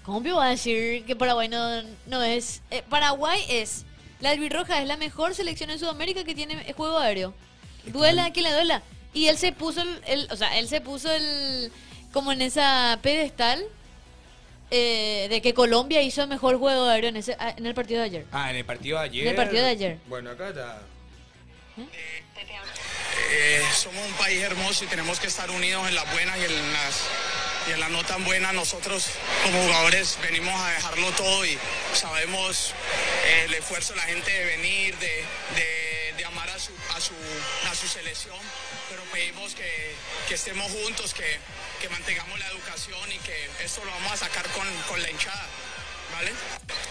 ¿Cómo me va a decir que Paraguay no es? Paraguay es. La albirroja es la mejor selección en Sudamérica que tiene juego aéreo. Duela a quien le duela. Y él se puso como en esa pedestal de que Colombia hizo el mejor juego aéreo en el partido de ayer. Ah, en el partido de ayer. En el partido de ayer. Bueno, acá está. Somos un país hermoso y tenemos que estar unidos en las buenas y en las no tan buenas. Nosotros como jugadores venimos a dejarlo todo y sabemos el esfuerzo de la gente de venir, de amar a su selección, pero pedimos que estemos juntos, que mantengamos la educación y que esto lo vamos a sacar con la hinchada, ¿vale?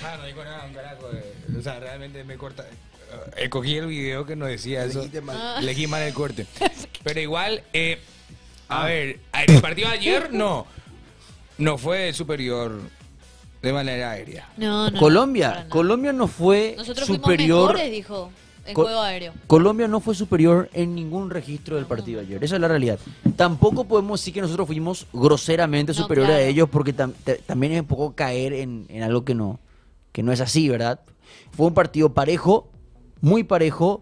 Ah, no dijo nada, un carajo. O sea, realmente me corta. Cogí el video que nos decía eso. Elegiste mal. Elegí mal el corte. Pero igual, a ver, en el partido de ayer no fue superior de manera aérea. No, para Colombia nada. no fue Nosotros superior. fuimos mejores, dijo, en Co- juego aéreo. Colombia no fue superior en ningún registro del partido de ayer. Esa es la realidad. Tampoco podemos decir que nosotros fuimos groseramente No, superiores a claro. ellos porque también es un poco caer en algo que no es así, ¿verdad? Fue un partido parejo, muy parejo,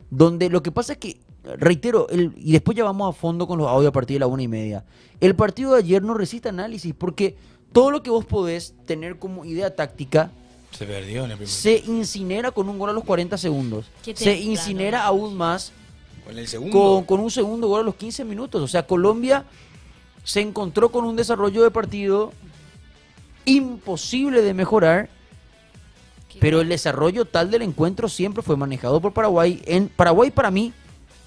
donde lo que pasa es que, reitero, y después ya vamos a fondo con los audios a partir de la 1:30. El partido de ayer no resiste análisis porque todo lo que vos podés tener como idea táctica Se perdió en el primer. se incinera con un gol a los 40 segundos. Qué Se temprano, incinera ¿no? aún más Con el segundo. con un segundo gol a los 15 minutos. O sea, Colombia se encontró con un desarrollo de partido imposible de mejorar, pero el desarrollo tal del encuentro siempre fue manejado por Paraguay. En Paraguay, para mí,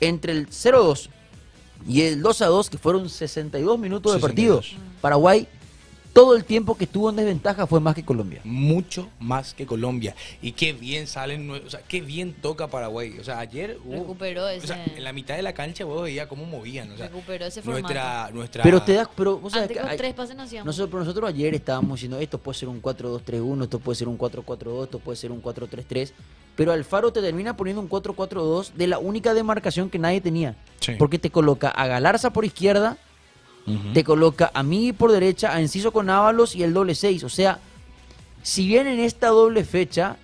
entre el 0-2 y el 2-2, que fueron 62 minutos de partido, 62. Paraguay, todo el tiempo que estuvo en desventaja fue más que Colombia. Mucho más que Colombia. Y qué bien salen, o sea, qué bien toca Paraguay. O sea, ayer Recuperó ese- o sea, en la mitad de la cancha vos veías cómo movían. O sea, Recuperó ese nuestra Pero vos sabés Antes que con hay- 3 pases no hacíamos. nosotros ayer estábamos diciendo, esto puede ser un 4-2-3-1, esto puede ser un 4-4-2, esto puede ser un 4-3-3, pero Alfaro te termina poniendo un 4-4-2 de la única demarcación que nadie tenía. Sí. Porque te coloca a Galarza por izquierda, Ujú. te coloca a mí por derecha, a Enciso con Ábalos y el doble 6. O sea, si bien en esta doble fecha,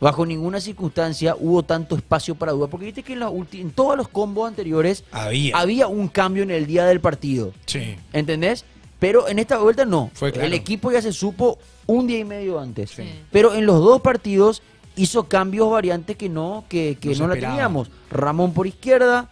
bajo ninguna circunstancia hubo tanto espacio para duda, porque viste que en todos los combos anteriores había un cambio en el día del partido. Sí. ¿Entendés? Pero en esta vuelta no. Fue claro. El equipo ya se supo un día y medio antes. Sí. Pero en los dos partidos hizo cambios variantes que no se la esperaba. teníamos. Ramón por izquierda,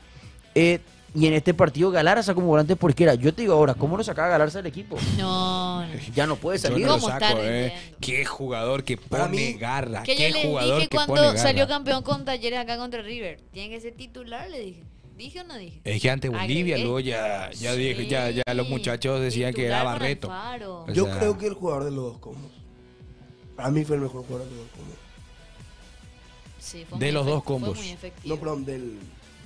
y en este partido Galarza como volante por izquierda. Yo te digo ahora, ¿cómo lo sacaba Galarza del equipo? No, no. Ya no puede Yo salir. no lo ¿Cómo saco, está rindiendo? Qué jugador que Para pone mí- garra. Que Qué yo le jugador dije que pone cuando garra. salió campeón con Talleres acá contra River. Tiene que ser titular, le dije. ¿Dije o no dije? Es que ante Bolivia, Agregué. luego ya Sí, dije, ya los muchachos decían que era titular con Barreto. Alfaro. O Yo sea- creo que el jugador de los dos combos. Para mí fue el mejor jugador de los dos combos. Sí, fue de muy los dos fue combos. muy efectivo. No, perdón, del...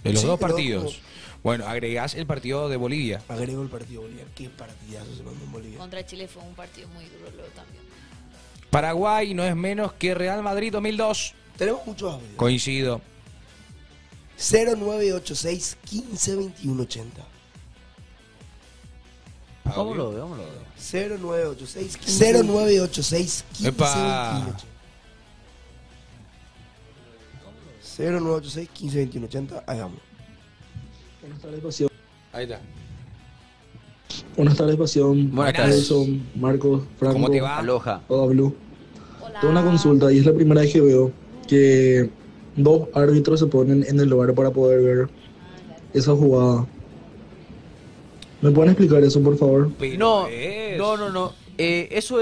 De los Sí, dos de los partidos. combos. Bueno, agregás el partido de Bolivia. Agrego el partido de Bolivia. Qué partidazo se mandó en Bolivia. Contra Chile fue un partido muy duro luego también. Paraguay no es menos que Real Madrid 2002. Tenemos muchos audios. Coincido. 0986 15 21 80. Vámonos, vámonos. 0986 0986 15 Epa. 21 80. 0986 15 21 80. Hagamos. Buenas tardes, Pasión. Ahí está. Buenas tardes, Pasión. Buenas tardes. Nelson, Marcos, Franco, ¿Cómo te va? Aloha. Pablo. Hola. Tengo una consulta y es la primera vez que veo que dos árbitros se ponen en el lugar para poder ver esa jugada. ¿Me pueden explicar eso, por favor? Pero No, es- no. Eso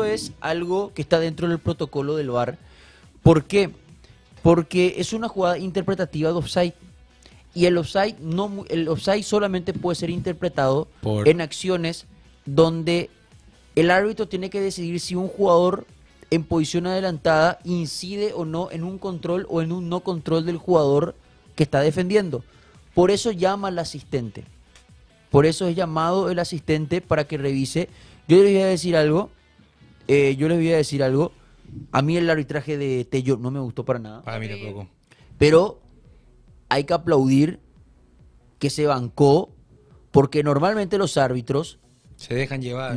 es algo que está dentro del protocolo del VAR. ¿Por qué? Porque es una jugada interpretativa de offside. Y el offside solamente puede ser interpretado Por- en acciones donde el árbitro tiene que decidir si un jugador en posición adelantada incide o no en un control o en un no control del jugador que está defendiendo. Por eso llama al asistente. Por eso es llamado el asistente para que revise. Yo les voy a decir algo. A mí el arbitraje de Tello no me gustó para nada. Para mí tampoco. Pero hay que aplaudir que se bancó, porque normalmente los árbitros Se dejan llevar.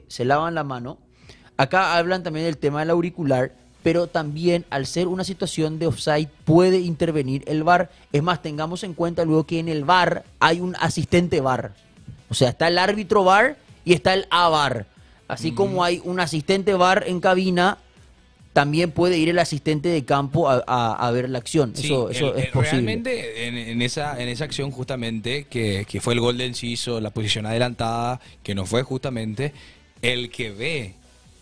se lavan la mano. Acá hablan también del tema del auricular, pero también al ser una situación de offside puede intervenir el VAR. Es más, tengamos en cuenta luego que en el VAR hay un asistente VAR. O sea, está el árbitro VAR y está el AVAR. Así como hay un asistente VAR en cabina, también puede ir el asistente de campo a ver la acción. Sí, eso es posible. Realmente en esa acción justamente, que fue el gol de Enciso, la posición adelantada, que no fue justamente, el que ve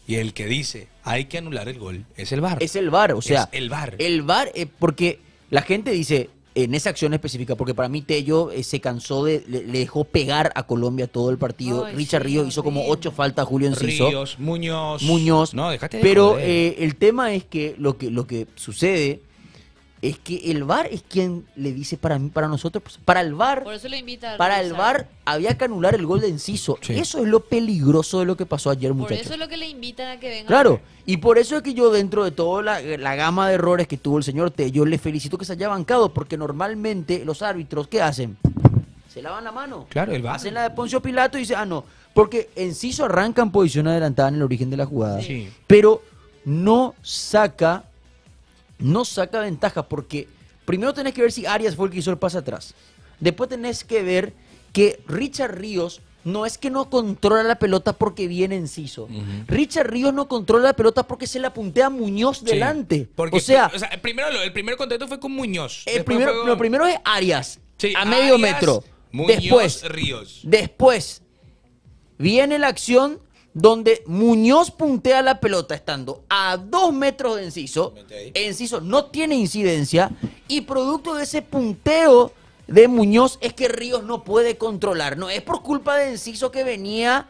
y el que dice hay que anular el gol es el VAR. Es el VAR, o sea, Es el VAR. El VAR, porque la gente dice, en esa acción específica, porque para mí Tello se cansó le dejó pegar a Colombia todo el partido. Ay, Richard sí, Ríos hizo como horrible. 8 faltas a Julio Enciso. Ríos, Muñoz. No, déjate de Pero joder. el tema es que lo que sucede es que el VAR es quien le dice para nosotros, pues, para el VAR, Por eso lo invita a para el revisar. VAR había que anular el gol de Enciso. Sí. Eso es lo peligroso de lo que pasó ayer, Por muchachos. eso es lo que le invitan a que venga. Claro, y por eso es que yo dentro de toda la gama de errores que tuvo el señor Tello, le felicito que se haya bancado, porque normalmente los árbitros, ¿qué hacen? Se lavan la mano. Claro, el VAR. Hacen la de Poncio Pilato y dicen, no, porque Enciso arranca en posición adelantada en el origen de la jugada, Sí. pero no saca ventaja, porque primero tenés que ver si Arias fue el que hizo el pase atrás. Después tenés que ver que Richard Ríos no es que no controla la pelota porque viene Enciso. Richard Ríos no controla la pelota porque se la puntea a Muñoz Sí. delante. Porque, o sea, el primer contacto fue con Muñoz. el Después primero, fue lo primero es Arias, Sí, a medio Arias, metro. Muñoz, Ríos. Después viene la acción donde Muñoz puntea la pelota estando a 2 metros de Enciso. Enciso no tiene incidencia y producto de ese punteo de Muñoz es que Ríos no puede controlar. No es por culpa de Enciso que venía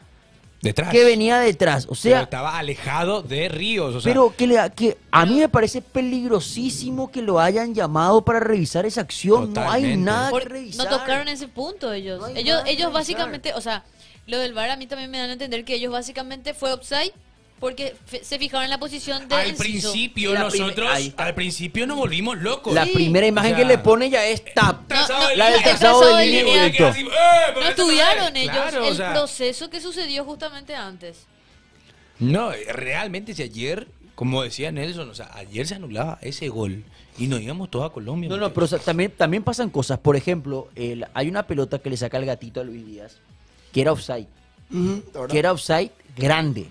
Detrás. detrás. O Pero sea, estaba alejado de Ríos. O sea, pero que a mí me parece peligrosísimo que lo hayan llamado para revisar esa acción. No hay Totalmente. nada que No revisar. tocaron ese punto ellos. No hay ellos nada que ellos revisar. básicamente, o sea, lo del VAR a mí también me dan a entender que ellos básicamente fue offside porque se fijaron en la posición de al Enciso. principio La nosotros, ahí está. al principio nos volvimos locos. La Sí. primera imagen O sea, que le pone ya es tap. Trazado de la del línea. trazado de de línea línea. directo. Así, pero No esto estudiaron es. ellos Claro, el o sea, proceso que sucedió justamente antes. No, realmente si ayer, como decía Nelson, o sea, ayer se anulaba ese gol y nos íbamos todos a Colombia. No, no, pero o sea, también pasan cosas. Por ejemplo, hay una pelota que le saca el gatito a Luis Díaz, que era offside. Ujú, la verdad. Que era offside grande.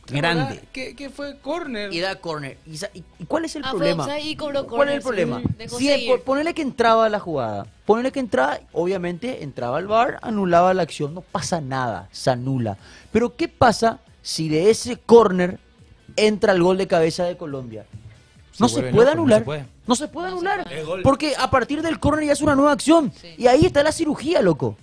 Grande. Que fue corner. Y da corner. ¿Y cuál es el Ah, fue problema? offside y cobró ¿Cuál es el corner, problema? sí. Dejó Si seguir. ponele que entraba la jugada. Ponele que entraba, obviamente entraba al VAR, anulaba la acción. No pasa nada, se anula. Pero ¿qué pasa si de ese corner entra el gol de cabeza de Colombia? No se vuelve puede loco, no anular. se puede. No se puede No se anular. puede. Es gol. Porque a partir del córner ya es una nueva acción. Sí. Y ahí está la cirugía, loco.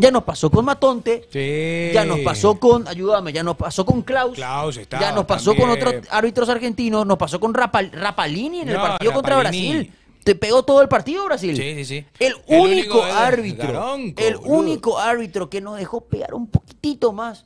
Ya nos pasó con Matonte, Sí. ya nos pasó con, ayúdame, ya nos pasó con Klaus está ya nos pasó con también. otros árbitros argentinos, nos pasó con Rapalini en el No, partido contra Rapalini. Brasil. Te pegó todo el partido, Brasil. Sí, sí, sí. El El único único es árbitro, Daronco, el boludo. único árbitro que nos dejó pegar un poquitito más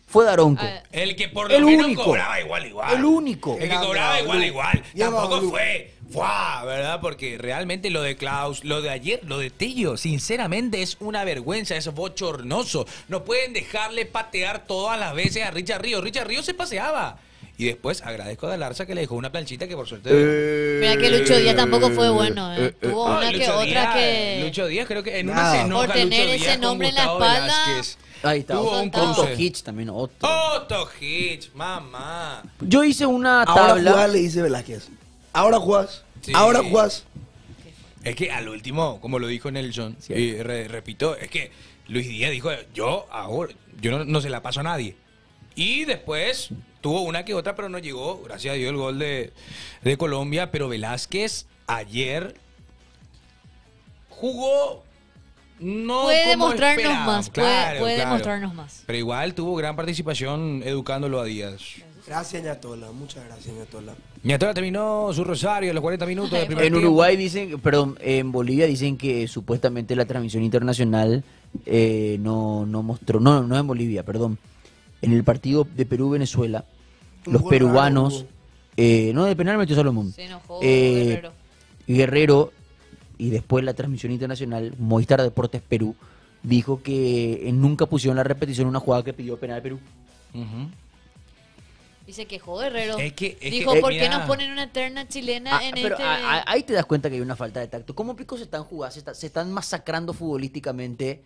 fue Daronco. Ah, El que por lo El menos único. cobraba igual. El único. El que cobraba igual. Ya Tampoco va, fue. ¡Fua! ¿Verdad? Porque realmente lo de Klaus, lo de ayer, lo de Tello, sinceramente es una vergüenza, es bochornoso. No pueden dejarle patear todas las veces a Richard Ríos. Richard Ríos se paseaba. Y después agradezco a Dalarza que le dejó una planchita que por suerte. Mira que Lucho Díaz tampoco fue bueno. Tuvo Ah, una que Lucho otra Díaz, que. Lucho Díaz creo que en Nada. una se enoja Por tener Lucho ese Díaz con nombre en la Gustavo espalda. Velázquez. Ahí está. Tuvo un Otto cruce. Hitch también, otro. Otto Hitch, mamá. Yo hice una Ahora tabla. jugás, le dice Velázquez. Ahora jugás. Sí. Ahora jugás. Es que al último, como lo dijo Nelson, Sí. y repito, es que Luis Díaz dijo, yo no se la paso a nadie. Y después tuvo una que otra, pero no llegó, gracias a Dios, el gol de Colombia. Pero Velázquez ayer jugó, no Puede como demostrarnos esperaba. más. Puede demostrarnos más. Pero igual tuvo gran participación educándolo a Díaz. Gracias, Ñatola. Muchas gracias, Ñatola. Ñatola terminó su rosario a los 40 minutos del primer En tiempo. Uruguay dicen, perdón, en Bolivia dicen que supuestamente la transmisión internacional no mostró, no en Bolivia, perdón. En el partido de Perú-Venezuela, Un los gol peruanos, raro, no de penal metió Salomón. Se enojó Eh, Guerrero. Guerrero, y después la transmisión internacional, Movistar Deportes Perú, dijo que nunca pusieron la repetición una jugada que pidió penal Perú. Ujú. Y se quejó Guerrero. Es que- Dijo, ¿por qué mira. nos ponen una terna chilena en Pero este...? ahí te das cuenta que hay una falta de tacto. ¿Cómo pico se están jugando? Se están masacrando futbolísticamente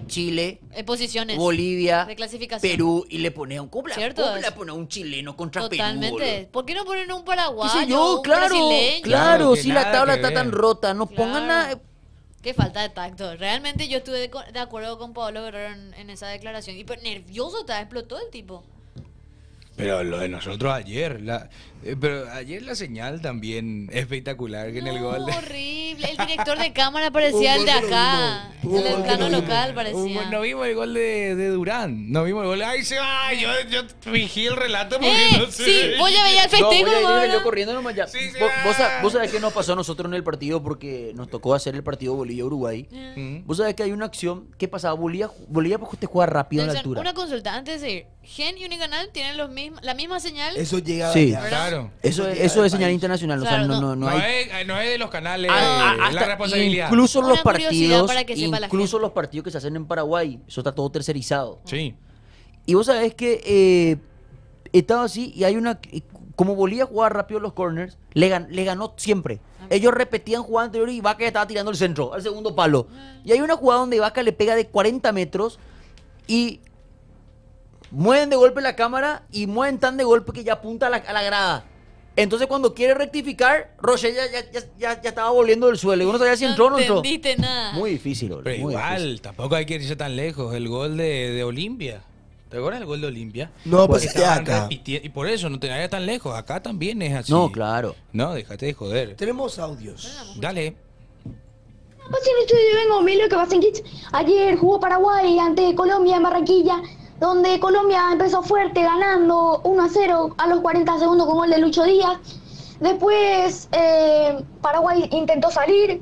Chile, Posiciones. Bolivia, de clasificación. Perú, y le pone a un Cierto ¿cómo es. le pone a un chileno contra Totalmente. Perú? ¿Por qué no ponen un ¿Qué paraguayo? sé yo? un Claro, brasileño? claro, Claro, que si la nada tabla que está ver. tan rota, no Claro. pongan a... Qué falta de tacto. Realmente yo estuve de acuerdo con Pablo Guerrero en esa declaración. Y pero nervioso estaba, explotó el tipo. Pero lo de nosotros ayer, pero ayer la señal también espectacular que en el No, gol de... horrible. El director de cámara parecía el de acá. Hubo El del gol plano que no local vimos. parecía. No vimos el gol de Durán, no vimos el gol. ¡Ay, se va! Yo fingí el relato porque no sé. Sí, vos ya veías el No, festejo, voy a ir ¿verdad? yo corriendo nomás ya. Sí, sí, Vos sabés qué nos pasó a nosotros en el partido porque nos tocó hacer el partido Bolivia-Uruguay. Mm. Vos sabés que hay una acción que pasaba. Bolivia pues, te juega rápido en la Nelson, altura. una consulta antes de ir. Gen y Unicanal tienen la misma señal. Eso llega Sí. de allá. Claro. Eso llega es del señal país. internacional. Claro, o sea, no. no hay. No es de los canales Hasta la responsabilidad. incluso Una los curiosidad partidos, para que sepa la incluso gente. los partidos que se hacen en Paraguay, eso está todo tercerizado. Sí. Y vos sabés que estaba así y hay una... Como Bolivia jugaba rápido los corners, le ganó siempre. Ellos repetían jugada anterior y Vaca ya estaba tirando el centro, al segundo palo. Y hay una jugada donde Vaca le pega de 40 metros y mueven de golpe la cámara y mueven tan de golpe que ya apunta a la grada. Entonces cuando quiere rectificar, Rocher ya estaba volviendo del suelo. Y uno sabía si entró o no entró. entendiste nada. Muy difícil, boludo, Pero muy igual, difícil. tampoco hay que irse tan lejos. El gol de Olimpia. ¿Te acuerdas del gol de Olimpia? No, pues Que este estaban acá. repitiendo- y por eso no te vayas tan lejos. Acá también es así. No, claro. No, déjate de joder. Tenemos audios. Dale. Pasión Estudio, vengo, Milo que Pasión Kids. Ayer jugó Paraguay ante Colombia en Barranquilla, donde Colombia empezó fuerte, ganando 1-0 a los 40 segundos con gol de Lucho Díaz. Después Paraguay intentó salir,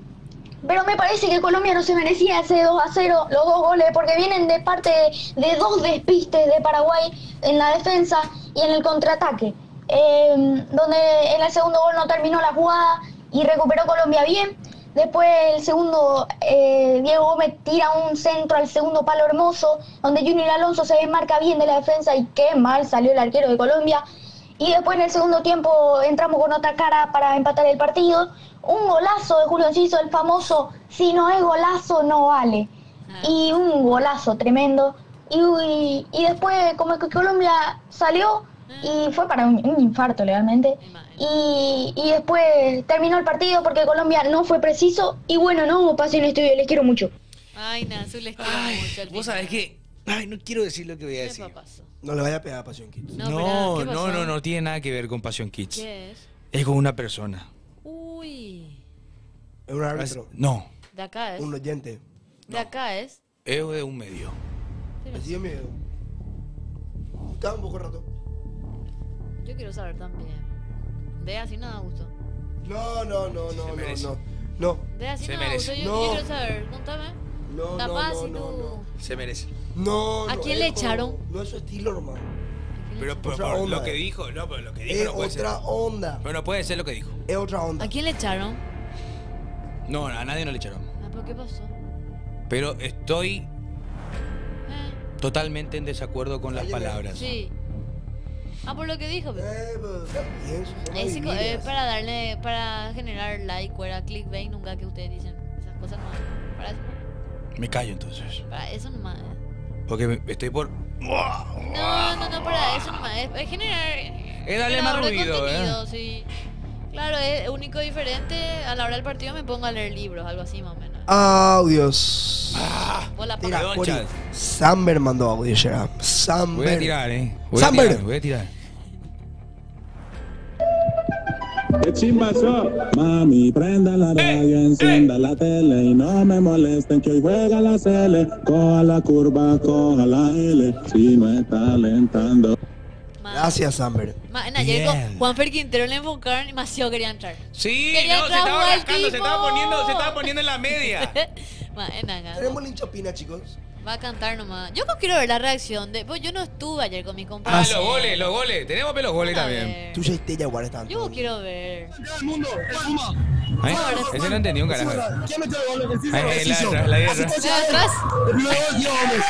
pero me parece que Colombia no se merecía ese 2-0, los dos goles, porque vienen de parte de dos despistes de Paraguay en la defensa y en el contraataque, donde en el segundo gol no terminó la jugada y recuperó Colombia bien. Después el segundo, Diego Gómez tira un centro al segundo palo hermoso, donde Junior Alonso se desmarca bien de la defensa y qué mal salió el arquero de Colombia. Y después en el segundo tiempo entramos con otra cara para empatar el partido. Un golazo de Julio Enciso, el famoso, si no es golazo no vale. Y un golazo tremendo. Y después como que Colombia salió y fue para un infarto legalmente. Y después terminó el partido porque Colombia no fue preciso. Y bueno, no, Pasión Estudio, les quiero mucho. Ay, Nancy, les quiero Ay, mucho. al vos final. sabés que... Ay, no quiero decir lo que voy a ¿Qué decir. pasó? No le vaya a pegar a Pasión Kids. No, No, pero, ¿qué no, pasó? no tiene nada que ver con Passion Kids. ¿Qué es? Es con una persona. Uy. Es un árbitro. No. De acá es. Un oyente. De acá es. Es de un medio. Así de miedo. Estaba un poco rato. Yo quiero saber también. De así no da gusto. No. merece. No. De así Se no da merece. gusto. Yo No. quiero saber. Contame. No, Capaz si no. tú. Se merece. No. ¿A no, quién le es como- echaron? No es su estilo, hermano. Pero Otra por onda, lo que dijo, no, pero lo que dijo Es no puede ser. otra onda. Pero no puede ser lo que dijo. Es otra onda. ¿A quién le echaron? No, a nadie no le echaron. Ah, ¿pero qué pasó? Pero estoy Eh, totalmente en desacuerdo con las Oye, palabras. sí. Ah, por lo que dijo. Pero está bien, su forma de Es vivir es así. para darle, para generar like o era clickbait, nunca que ustedes dicen esas cosas no. Para eso, Me callo entonces. para eso nomás. Porque estoy por. No, para eso nomás. Es generar. Es darle más generador de ruido, contenido, sí. Claro, es único diferente. A la hora del partido me pongo a leer libros, algo así más o menos. Audios. Vos la Tira, perdón, Cori. chat. Samber mandó audio ya. Samber. Voy a tirar, Samber. Voy a tirar. ¿Qué chimba eso? Mami, prenda la radio, encienda la tele y no me molesten que hoy juega la CL. Coja la curva, coja la L, si no está alentando. Gracias, Samber. En ayer Bien. con Juanfer Quintero le enfocaron y Macio quería entrar. Sí, Quería no, se entrar estaba al rascando, se tipo. estaba poniendo en la media. Tenemos linchopina, chicos. Va a cantar nomás. Yo no quiero ver la reacción de. Pues yo no estuve ayer con mis Ah, compañeros. los goles. Tenemos los goles A también. ver. Tuya y Tella igual están. Yo quiero ver. ¿Eh? Ese no entendió un carajo. ¿Quién metió el gol? El Ahí, ejercicio. la guerra. ¿De atrás? El primer gol, Diego Gómez.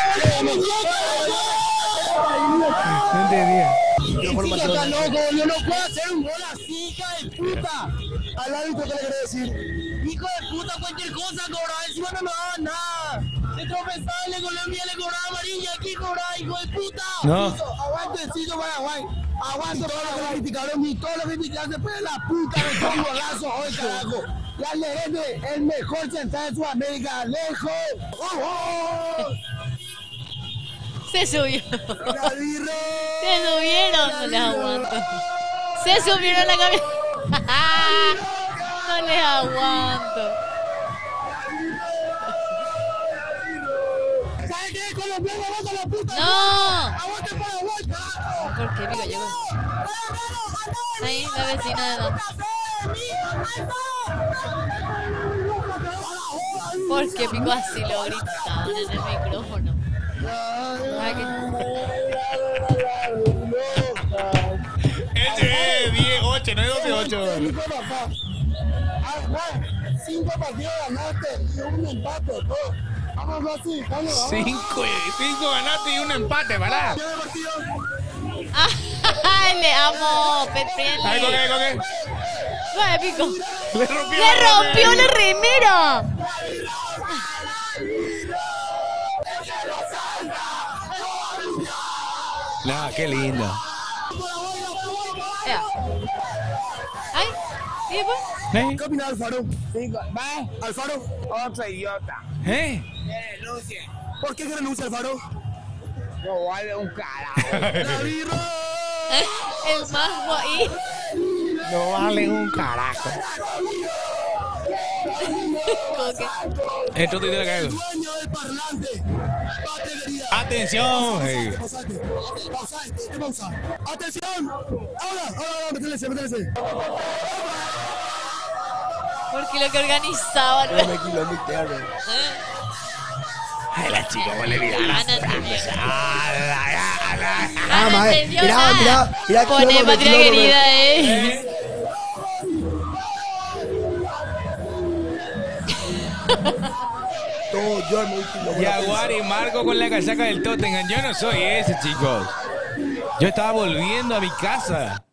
No entendía. Está loco, yo no puedo hacer un gol así, hija de puta. Al árbitro, ¿qué le querés decir? Hijo de puta, cualquier cosa cobraba, encima no me daba nada. Se tropezaba y le Colombia le cobraba amarilla, aquí cobraba, hijo de puta. No. Aguante el sitio Paraguay. Aguante todos los criticaron y todos los criticaron después de la puta de todo golazo hoy, carajo. Y Alderete, el mejor central de Sudamérica, lejos. ¡Oh! Se subió. ¡Gavirro! Se subieron. No les aguanto. Se subieron a la cabeza. No les aguanto. ¿Sabes qué? Colombiano, aguanta la puta. No. Aguante Paraguay, carajo. ¿Por qué, pico? Llegó. Ahí, la vecina de la. ¿Por qué pico así lo gritaban en el micrófono? Ay, Ese 10, 8, no es 12, 8. 5 partidos ganaste y un empate, ¿no? Vamos así, vamos. 5 ganaste y un empate, ¿verdad? Ay, le amo, Petrielli. Ahí, con qué. Fue épico. Le rompió ¡Le rompió la remera! No, qué lindo. Ya. Ay, ¿y después? ¿Qué opina Alfaro? Alfaro, otro idiota. ¿Eh? Renuncie. ¿Por qué que renuncia Alfaro? No vale un carajo. ¡Gavirro! El más guay. No vale un carajo. Como que- Esto te la cago. Dueño del parlante. Batería. Atención. Hey. Pausa. ¡Atención! Ahora, métele. Porque lo que organizaban. No me quilombo interno. Ay, la chica, vos le mirás. Ah, mae. Mirá, Pone quilombo, patria quilombo, querida, Todo, yo me quilombo. Jaguar y Marco con la casaca del Tottenham. Yo no soy ese, chicos. Yo estaba volviendo a mi casa.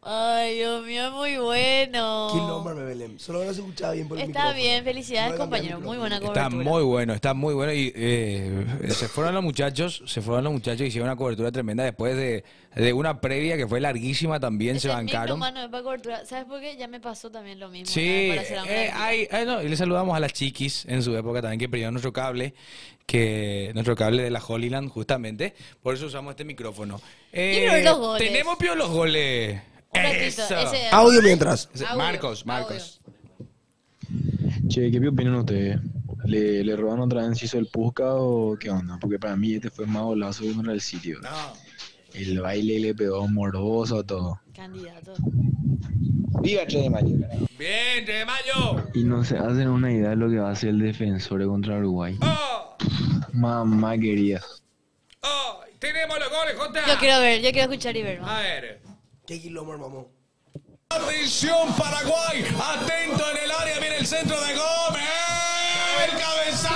Ay, Dios mío, es muy bueno. Quilombo, me Belén. Solo no se escuchaba bien por el Está micrófono. bien, felicidades, No le cambié el compañero. Muy micrófono. buena cobertura. Está muy bueno. Y se fueron los muchachos, hicieron una cobertura tremenda después de una previa que fue larguísima también, se Ese mismo, bancaron. mano, es para cobertura. ¿Sabes por qué? Ya me pasó también lo mismo. Sí, para hacer hambre. no, y le saludamos a las chiquis en su época también que perdieron nuestro cable de la Holyland justamente, por eso usamos este micrófono. Quiero ver los goles. Tenemos pio los goles. Un ratito, Eso. ese- Audio mientras. Ese- Audio, Marcos. Che, ¿qué opinan ustedes? ¿Le roban otra vez Enciso el Pusca o qué onda? Porque para mí este fue más golazo contra el sitio. El baile le pegó morboso a todo. Candidato. Viva 3 de mayo. Bien, 3 de mayo. Y no se hacen una idea de lo que va a hacer el defensor contra Uruguay. Mamá querida. Tenemos los goles, Jota. Yo quiero ver, yo quiero escuchar y ver. A ver. ¿Qué quilombo armamos? Atención Paraguay, atento en el área, viene el centro de Gómez, el cabezazo.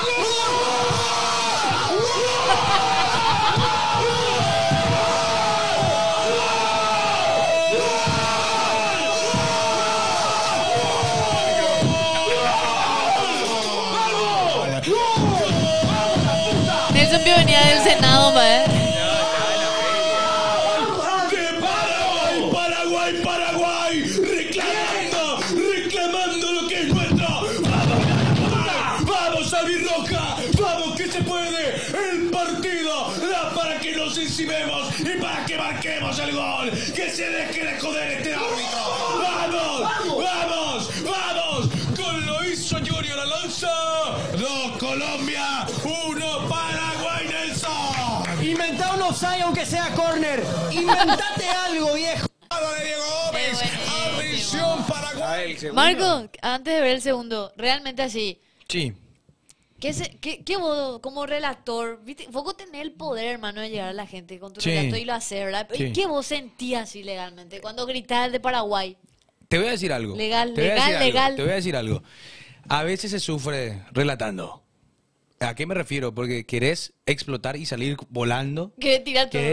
Nelson Pío venía del Senado, ma, Paraguay, reclamando lo que es nuestro. Vamos, Albirroja, vamos que se puede. El partido da para que nos encimemos y para que marquemos el gol. Que se deje de joder este árbitro. Vamos. Gol lo hizo Junior Alonso. 2 Colombia, 1 Paraguay, Nelson. Inventá un offside aunque sea córner. Inventate algo, viejo. De Diego Gómez, atención Paraguay. Marco, antes de ver el segundo, realmente así. Sí. ¿Qué vos, como relator, viste? Vos tenés el poder, hermano, de llegar a la gente con tu Sí. relato y lo haces, ¿verdad? Sí. ¿Y qué vos sentías así legalmente cuando gritás el de Paraguay? Te voy a decir algo. Legal. Te voy a decir algo. A veces se sufre relatando. ¿A qué me refiero? Porque querés explotar y salir volando. Querés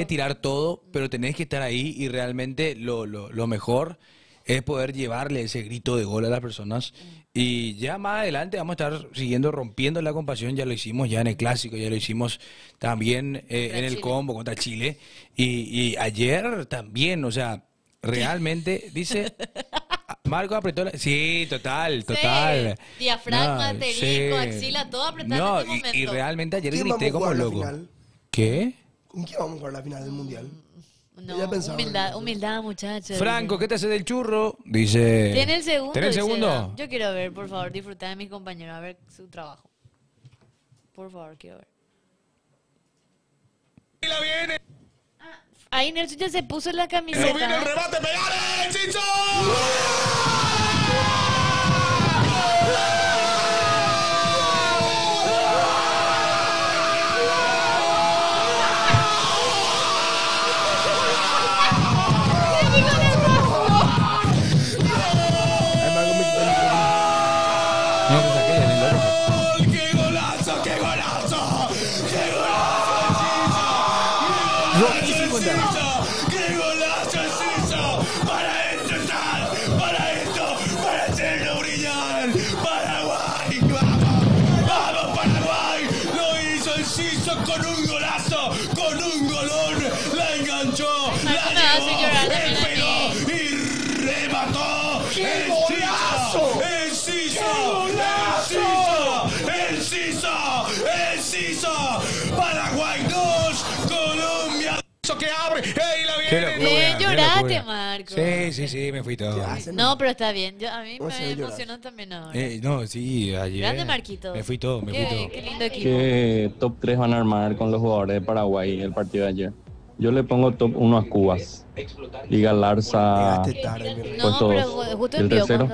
tirar todo. Pero tenés que estar ahí y realmente lo mejor es poder llevarle ese grito de gol a las personas. Y ya más adelante vamos a estar siguiendo rompiendo la compasión. Ya lo hicimos ya en el Clásico, ya lo hicimos también en el Chile. combo contra Chile. Y ayer también, o sea, realmente, dice... Marco apretó la... Sí, total. Diafragma, No, telisco, sí. axila, todo apretado No, en este momento. y realmente ayer ¿Quién grité vamos a como jugar la loco. final? ¿Qué? ¿Con quién vamos a jugar la final del mundial? No, Ya pensaba en eso. humildad, muchachos. Franco, ¿qué te hace del churro? Dice... ¿Tiene el segundo? ¿Tiene el dice, segundo? ¿no? Yo quiero ver, por favor, disfrutar de mis compañeros, a ver su trabajo. Por favor, quiero ver. ¡Y la viene! Ahí Nelson ya se puso la ¡Lo camiseta. vino el rebate, pegale! ¡Chicho! ¡Qué golazo! ¡Qué golazo! ¡Qué golazo! ¡Qué golazo es eso! ¡Para esto están! ¡Para esto! ¡Para hacerlo brillar! ¡Paraguay! ¡Vamos! ¡Vamos, Paraguay! Lo hizo el Ciso con un golazo, con un golón. La enganchó, la me hace llorar llevó, también a pegó y remató. ¡Qué ¡El golazo! ¡El Ciso! ¡El Ciso! ¡El Ciso! ¡Paraguay 2! ¡Colombia! ¡Eso que abre! ¡Ey, la viene! Bien, lloraste, Marco. Sí, me fui todo. No, pero está bien. A mí ¿Cómo se ve me llorar? emocionó también ahora. No, sí, ayer. Grande Marquito. Me fui todo, Qué lindo equipo. ¿Qué top 3 van a armar con los jugadores de Paraguay el partido de ayer? Yo le pongo top 1 a Cubas. Liga Larza, Llegaste tarde, mi rey. No, puestos pero justo el envió tercero.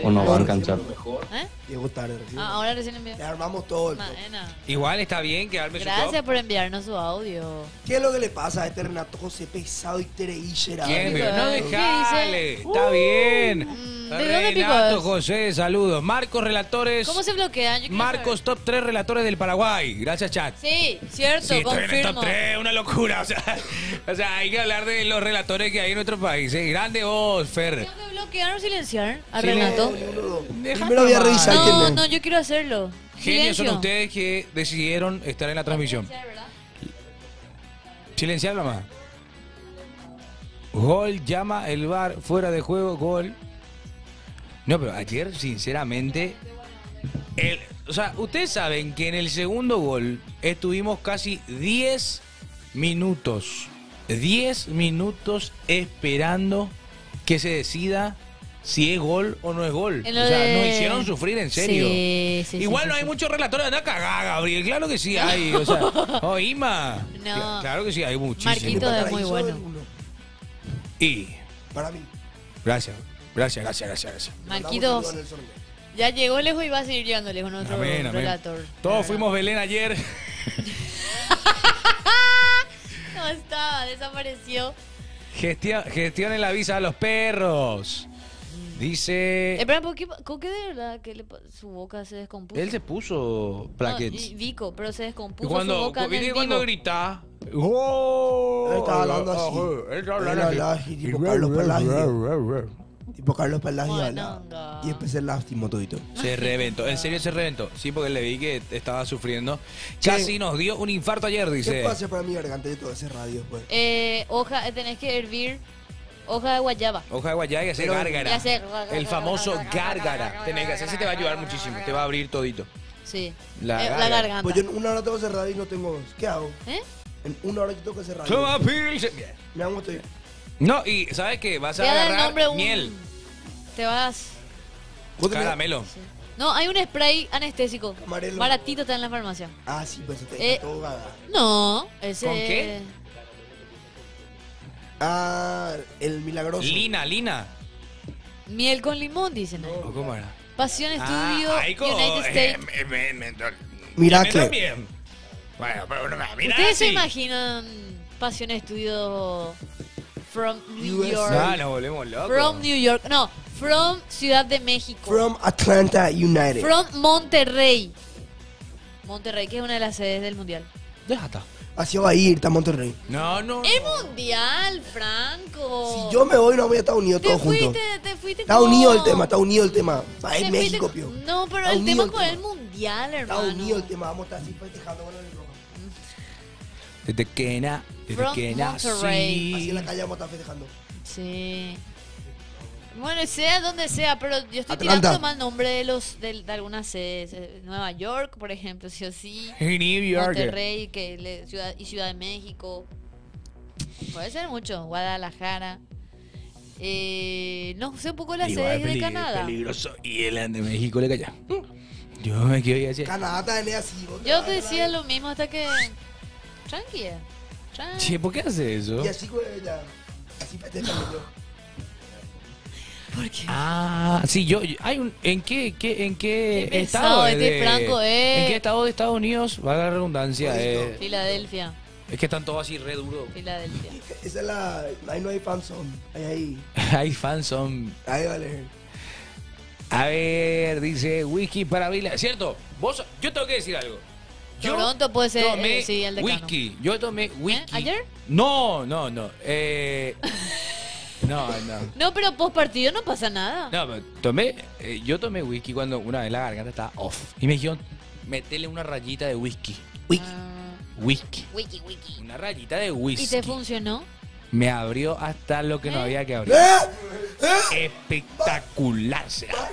O no van a canchar. ¿Eh? Llegó tarde. recién. Ahora recién envió. Le armamos todo el top. Maena. Igual está bien que arme su top. Gracias por enviarnos su audio. ¿Qué es lo que le pasa a este Renato José pesado y tereíchera? ¿Quién? ¿Qué No dice? dejale. Está bien. ¿de dónde pico Renato es? José, saludos. Marcos, relatores. ¿Cómo se bloquean? Yo quiero Marcos, top 3 relatores del Paraguay. Gracias, chat. saber. Sí, cierto, Sí, estoy en el confirmo. top 3, una locura. O sea, hay que hablar de los relatores que hay en nuestro país. Grande voz, Fer. ¿Tengo que bloquear o silenciar a Sí, Renato? Primero voy a revisar quién No, es. no, yo quiero hacerlo. Genios son Silencio. ustedes que decidieron estar en la transmisión. Silenciar, ¿verdad? Silenciar nomás. Gol, llama el VAR, fuera de juego, gol. No, pero ayer, sinceramente, o sea, ustedes saben que en el segundo gol estuvimos casi 10 minutos. 10 minutos esperando que se decida si es gol o no es gol. En O lo sea, de- nos hicieron sufrir en serio. Sí, Igual sí, no sí, hay sí. muchos relatores, anda cagada, Gabriel. Claro que sí hay. O sea, Ima. No. Claro que sí hay muchísimo. Marquito es muy bueno. Y Para mí. gracias. Marquitos, ya llegó lejos y va a seguir llegando lejos nuestro Amén, amén. relator. Todos fuimos Belén ayer. No estaba, desapareció. Gestionen la visa a los perros. Dice. Espera, ¿con qué de verdad que su boca se descompuso? Él se puso No, plaquets. y Vico, pero se descompuso su Cuando, boca en el ¿viste cuando vivo. grita? ¡Oh! Él estaba hablando así. Él estaba Él hablando hablaba así. así, tipo Carlos Pelagio. Tipo Carlos Pelagio hablaba. Y empecé lástimo todito. Se reventó, en serio se reventó. Sí, porque le vi que estaba sufriendo. Che. Casi nos dio un infarto ayer, ¿Qué dice. puedo hacer para mi garganta de todo ese radio pues? Tenés que hervir hoja de guayaba. Hoja de guayaba y hacer Pero- gárgara. Y hacer- El famoso gárgara. Tenés que hacer, se te va a ayudar muchísimo. Te va a abrir todito. Sí. La La garganta. garganta. Pues yo en una hora tengo que hacer radio y no tengo voz. ¿Qué hago? ¿Eh? En una hora yo tengo que hacer radio. Toma pilsen. Bien. Me hago estoy. No, y ¿sabes qué? Vas Te a da el agarrar nombre un- miel, Te vas. ¿Vos tenés- caramelo. No, hay un spray anestésico. Amarelo. Baratito está en la farmacia. Ah, sí, pues te Eh, todo gaga. No, ese. ¿Con qué? Ah, el milagroso. Lina. Miel con limón, dicen. ¿O cómo era? Pasión Estudio, ahí con- United States. Miracle. También. Bueno, pero no me mira ¿Ustedes se así. imaginan Pasión Estudio from New USA. York? No, nos volvemos locos. From New York. No, from Ciudad de México. From Atlanta United. From Monterrey. Monterrey, que es una de las sedes del mundial. Ya está. Hacia va a ir, está Monterrey. No. ¡El mundial, Franco! Si yo me voy, no voy a Estados Unidos te todos fuiste, juntos. te fuiste. Está no. unido el tema, está unido el tema. Va Te en fuiste México, con- pío. No, pero Está el unido tema con tema. el mundial, Está hermano. unido el tema, vamos a estar así festejando con el rojo. Desde Kena, From Monterrey. Así en la calle vamos a estar festejando. Sí. Bueno, sea donde sea, pero yo estoy Atlanta. tirando mal nombre de algunas sedes. Nueva York, por ejemplo, sí o sí. New York. Monterrey, Ciudad de México. Puede ser mucho. Guadalajara. No sé un poco las sedes de Canadá. Peligroso. Y el de México le calla. Yo me quedo ahí así. Canadá también es así. vos te Yo vas te a decía la- lo mismo hasta que... Tranquila. Che, ¿por qué hace eso? Y así, güey, ya. Así festejando yo. ¿Por qué? Ah, sí, hay un ¿en qué Qué estado pesado es este Franco, ¿En qué estado de Estados Unidos? Valga la redundancia, Bonito. Filadelfia. es que están todos así re duros. Filadelfia. Esa es la. Ahí no hay fanzone. Ahí. Hay fans son. Ahí vale. A ver, dice whisky para Vila, ¿cierto? Yo tengo que decir algo. Toronto puede ser, tomé sí, el decano. whisky. Yo tomé whisky. ¿Ayer? No. No. No, pero post partido no pasa nada. No, pero yo tomé whisky cuando una vez la garganta estaba off. Y me dijeron, metele una rayita de whisky. Whisky. Wiki. Una rayita de whisky. ¿Y te funcionó? Me abrió hasta lo que no había que abrir. Espectacular será.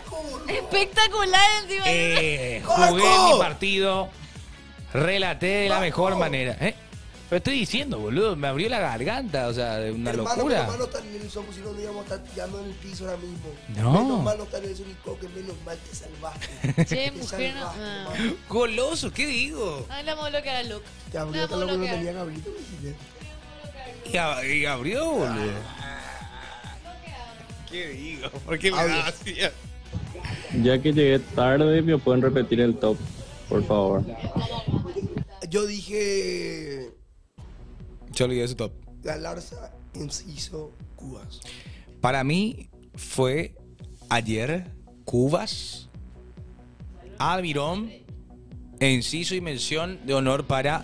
Espectacular encima. Jugué mi partido. Relaté de la mejor manera. Pero estoy diciendo, boludo, me abrió la garganta, o sea, de una Hermano, locura. menos mal no está en el somos, si no, no íbamos a estar tirando en el piso ahora mismo. No. Menos mal no está en el Sonic, que menos mal te salvaste. Che, Te mujer, no. salvaste, Ah. hermano. Goloso, ¿qué digo? Ay, la vamos a bloquear a Luke. Te abrió La hasta vamos lo a que no bloquear. tenía Gabrielito, dijiste. Y abrió, boludo. ¿Qué digo? ¿Por qué me Audio. da así? Ya que llegué tarde, ¿me pueden repetir el top, por favor? Yo dije. Yo olvidé ese top. Galarza, Enciso, Cubas. Para mí fue ayer Cubas, Almirón, Enciso y mención de honor para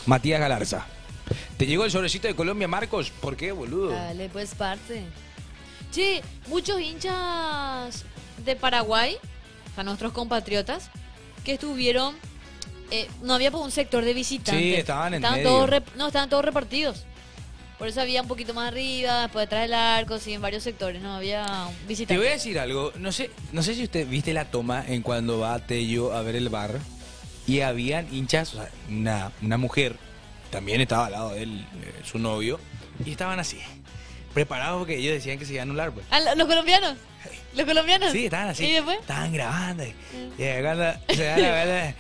Matías Galarza. ¿Te llegó el sobrecito de Colombia, Marcos? ¿Por qué, boludo? Dale, pues parte. Che, muchos hinchas de Paraguay, a nuestros compatriotas, que estuvieron. No había un sector de visitantes. Sí, estaban en medio. todos estaban todos repartidos. Por eso había un poquito más arriba, después detrás del arco, sí, en varios sectores, no había visitantes. Te voy a decir algo. No sé si usted viste la toma en cuando va Tello a ver el bar y habían hinchas, o sea, una mujer, también estaba al lado de él, su novio, y estaban así. preparados porque ellos decían que se iba a anular, pues. Ah, ¿los colombianos? ¿Los colombianos? Sí, estaban así. ¿Y después? Estaban grabando. Y cuando se da la verdad.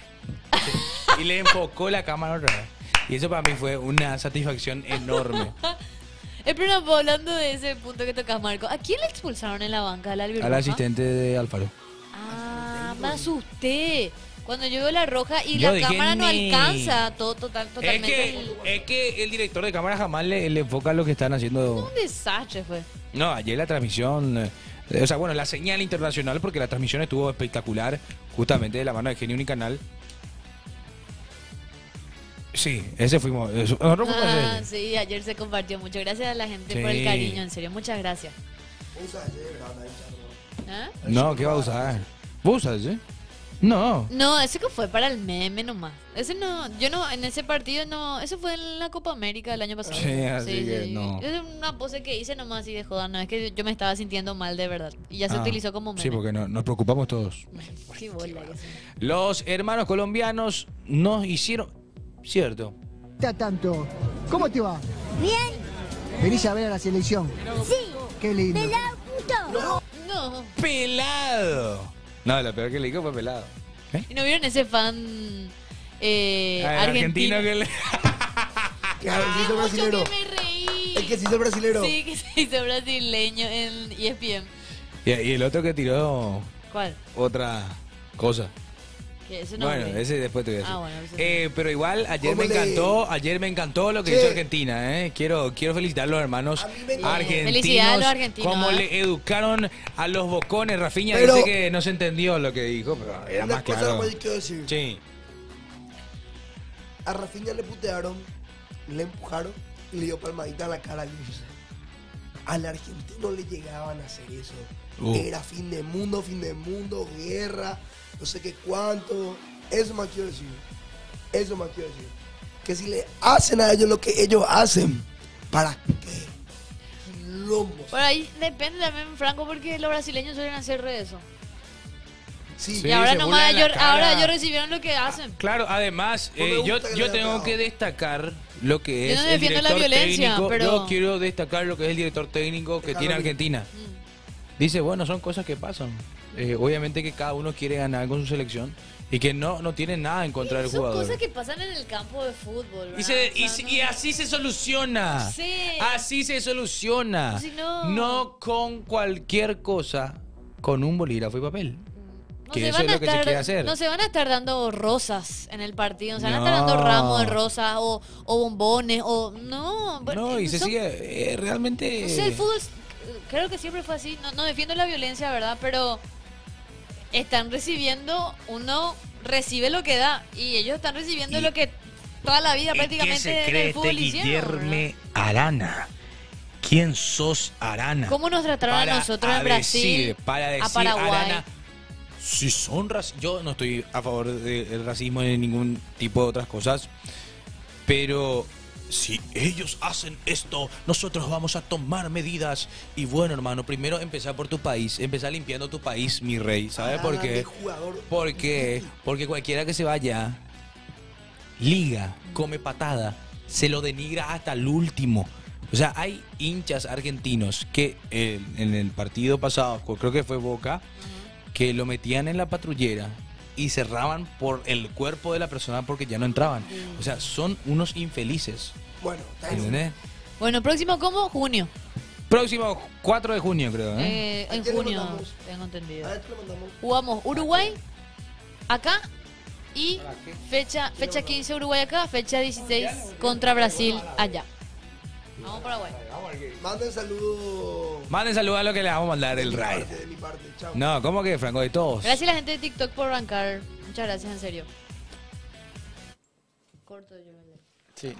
Y le enfocó la cámara otra vez. Y eso para mí fue una satisfacción enorme. Pero hablando de ese punto que tocas, Marco, ¿a quién le expulsaron en la banca? ¿Al Albirroja? Al asistente de Alfaro. Ah, me asusté. Cuando yo veo la roja y Yo la dije, cámara no ni. alcanza totalmente. Es que el director de cámara jamás le enfoca lo que están haciendo. Un desastre fue. No, ayer la transmisión, o sea, bueno, la señal internacional, porque la transmisión estuvo espectacular, justamente de la mano de Genio Unicanal. Sí, ese fuimos. Nosotros fuimos ese. Sí, ayer se compartió mucho. Gracias a la gente Sí. por el cariño, en serio. Muchas gracias. ¿Ah? No, ¿qué va a usar? ¿Vos usas ese? No. No, ese que fue para el meme nomás. Ese no, yo no, en ese partido no, ese fue en la Copa América del año pasado. Sí, así que no. Es una pose que hice nomás así de joda, no, es que yo me estaba sintiendo mal de verdad. Y ya se utilizó como meme. Sí, porque nos preocupamos todos. Qué bola que sí. Los hermanos colombianos nos hicieron... Cierto. Tanto. ¿Cómo te va? Bien. ¿Venís a ver a la selección? Sí. Qué lindo. Pelado puto. No. ¡Pelado! No, lo peor que le dijo fue pelado. ¿Y no vieron ese fan argentino que le... Que se hizo brasilero. Que me reí. El que se hizo brasilero. Sí, que se hizo brasileño en ESPN. Y el otro que tiró ¿Cuál? otra cosa. Que ese no Bueno, vi. ese después te voy a decir. Bueno, ese pero igual, ayer ¿Cómo me encantó lo que Sí. hizo Argentina, Quiero felicitar a los hermanos A mí me encantó. argentinos. Felicidades a los argentinos, Cómo ¿eh? le educaron a los bocones. Rafinha Pero- dice que no se entendió lo que dijo, pero era Una más cosa claro. nomás yo quiero decir. Sí. A Rafinha le putearon, le empujaron y le dio palmadita a la cara a Luis. Al argentino le llegaban a hacer eso. Era fin de mundo, guerra, no sé qué cuánto. Eso más quiero decir. Que si le hacen a ellos lo que ellos hacen, ¿para qué? Lombos. Por ahí depende también, Franco, porque los brasileños suelen hacer re eso. Sí. Sí, y ahora se nomás burlan en la ellos, cara. ahora ellos recibieron lo que hacen. Claro, además, No me yo gusta que yo le tengo hagan que destacar lo que Yo es no el defiendo la director violencia, técnico. pero- Yo quiero destacar lo que es el director técnico que tiene Argentina. Dice, bueno, son cosas que pasan. Obviamente que cada uno quiere ganar con su selección y que no tiene nada en contra del Son jugador. cosas que pasan en el campo de fútbol. Y, ¿verdad? y así se soluciona. Sí. Así se soluciona. Si no- No con cualquier cosa, con un bolígrafo y papel. No Que se eso van es a lo que se estar- quiere hacer. No se van a estar dando rosas en el partido, no se van a No. estar dando ramos de rosas o bombones o no. No, y se son- sigue realmente... No sé, el fútbol creo que siempre fue así. No defiendo la violencia, ¿verdad? Pero están recibiendo, uno recibe lo que da y ellos están recibiendo lo que toda la vida prácticamente del fútbol hicieron. ¿verdad? Arana? ¿Quién sos Arana? ¿Cómo nos trataron a nosotros en Brasil, para decir a Paraguay? Arana, si son yo no estoy a favor del racismo ni ningún tipo de otras cosas, pero si ellos hacen esto, nosotros vamos a tomar medidas. Y bueno, hermano, primero empezar por tu país, empezar limpiando tu país, mi rey. ¿Sabes por qué? Porque cualquiera que se vaya, liga, come patada, se lo denigra hasta el último. O sea, hay hinchas argentinos que en el partido pasado, creo que fue Boca, que lo metían en la patrullera y cerraban por el cuerpo de la persona porque ya no entraban. O sea, son unos infelices. Bueno, ¿Entendés? Bueno, próximo ¿cómo? Junio. Próximo 4 de junio, creo. En qué le junio, mandamos? tengo entendido. A ver, te lo mandamos. Jugamos Uruguay acá y fecha 15 Uruguay acá, fecha 16 contra Brasil allá. Vamos Paraguay. Manden saludos. Manden saludos a lo que le vamos a mandar el raid. De mi parte, chao. No, ¿cómo que, Franco? De todos. Gracias a la gente de TikTok por arrancar. Muchas gracias, en serio. Corto yo. Sí.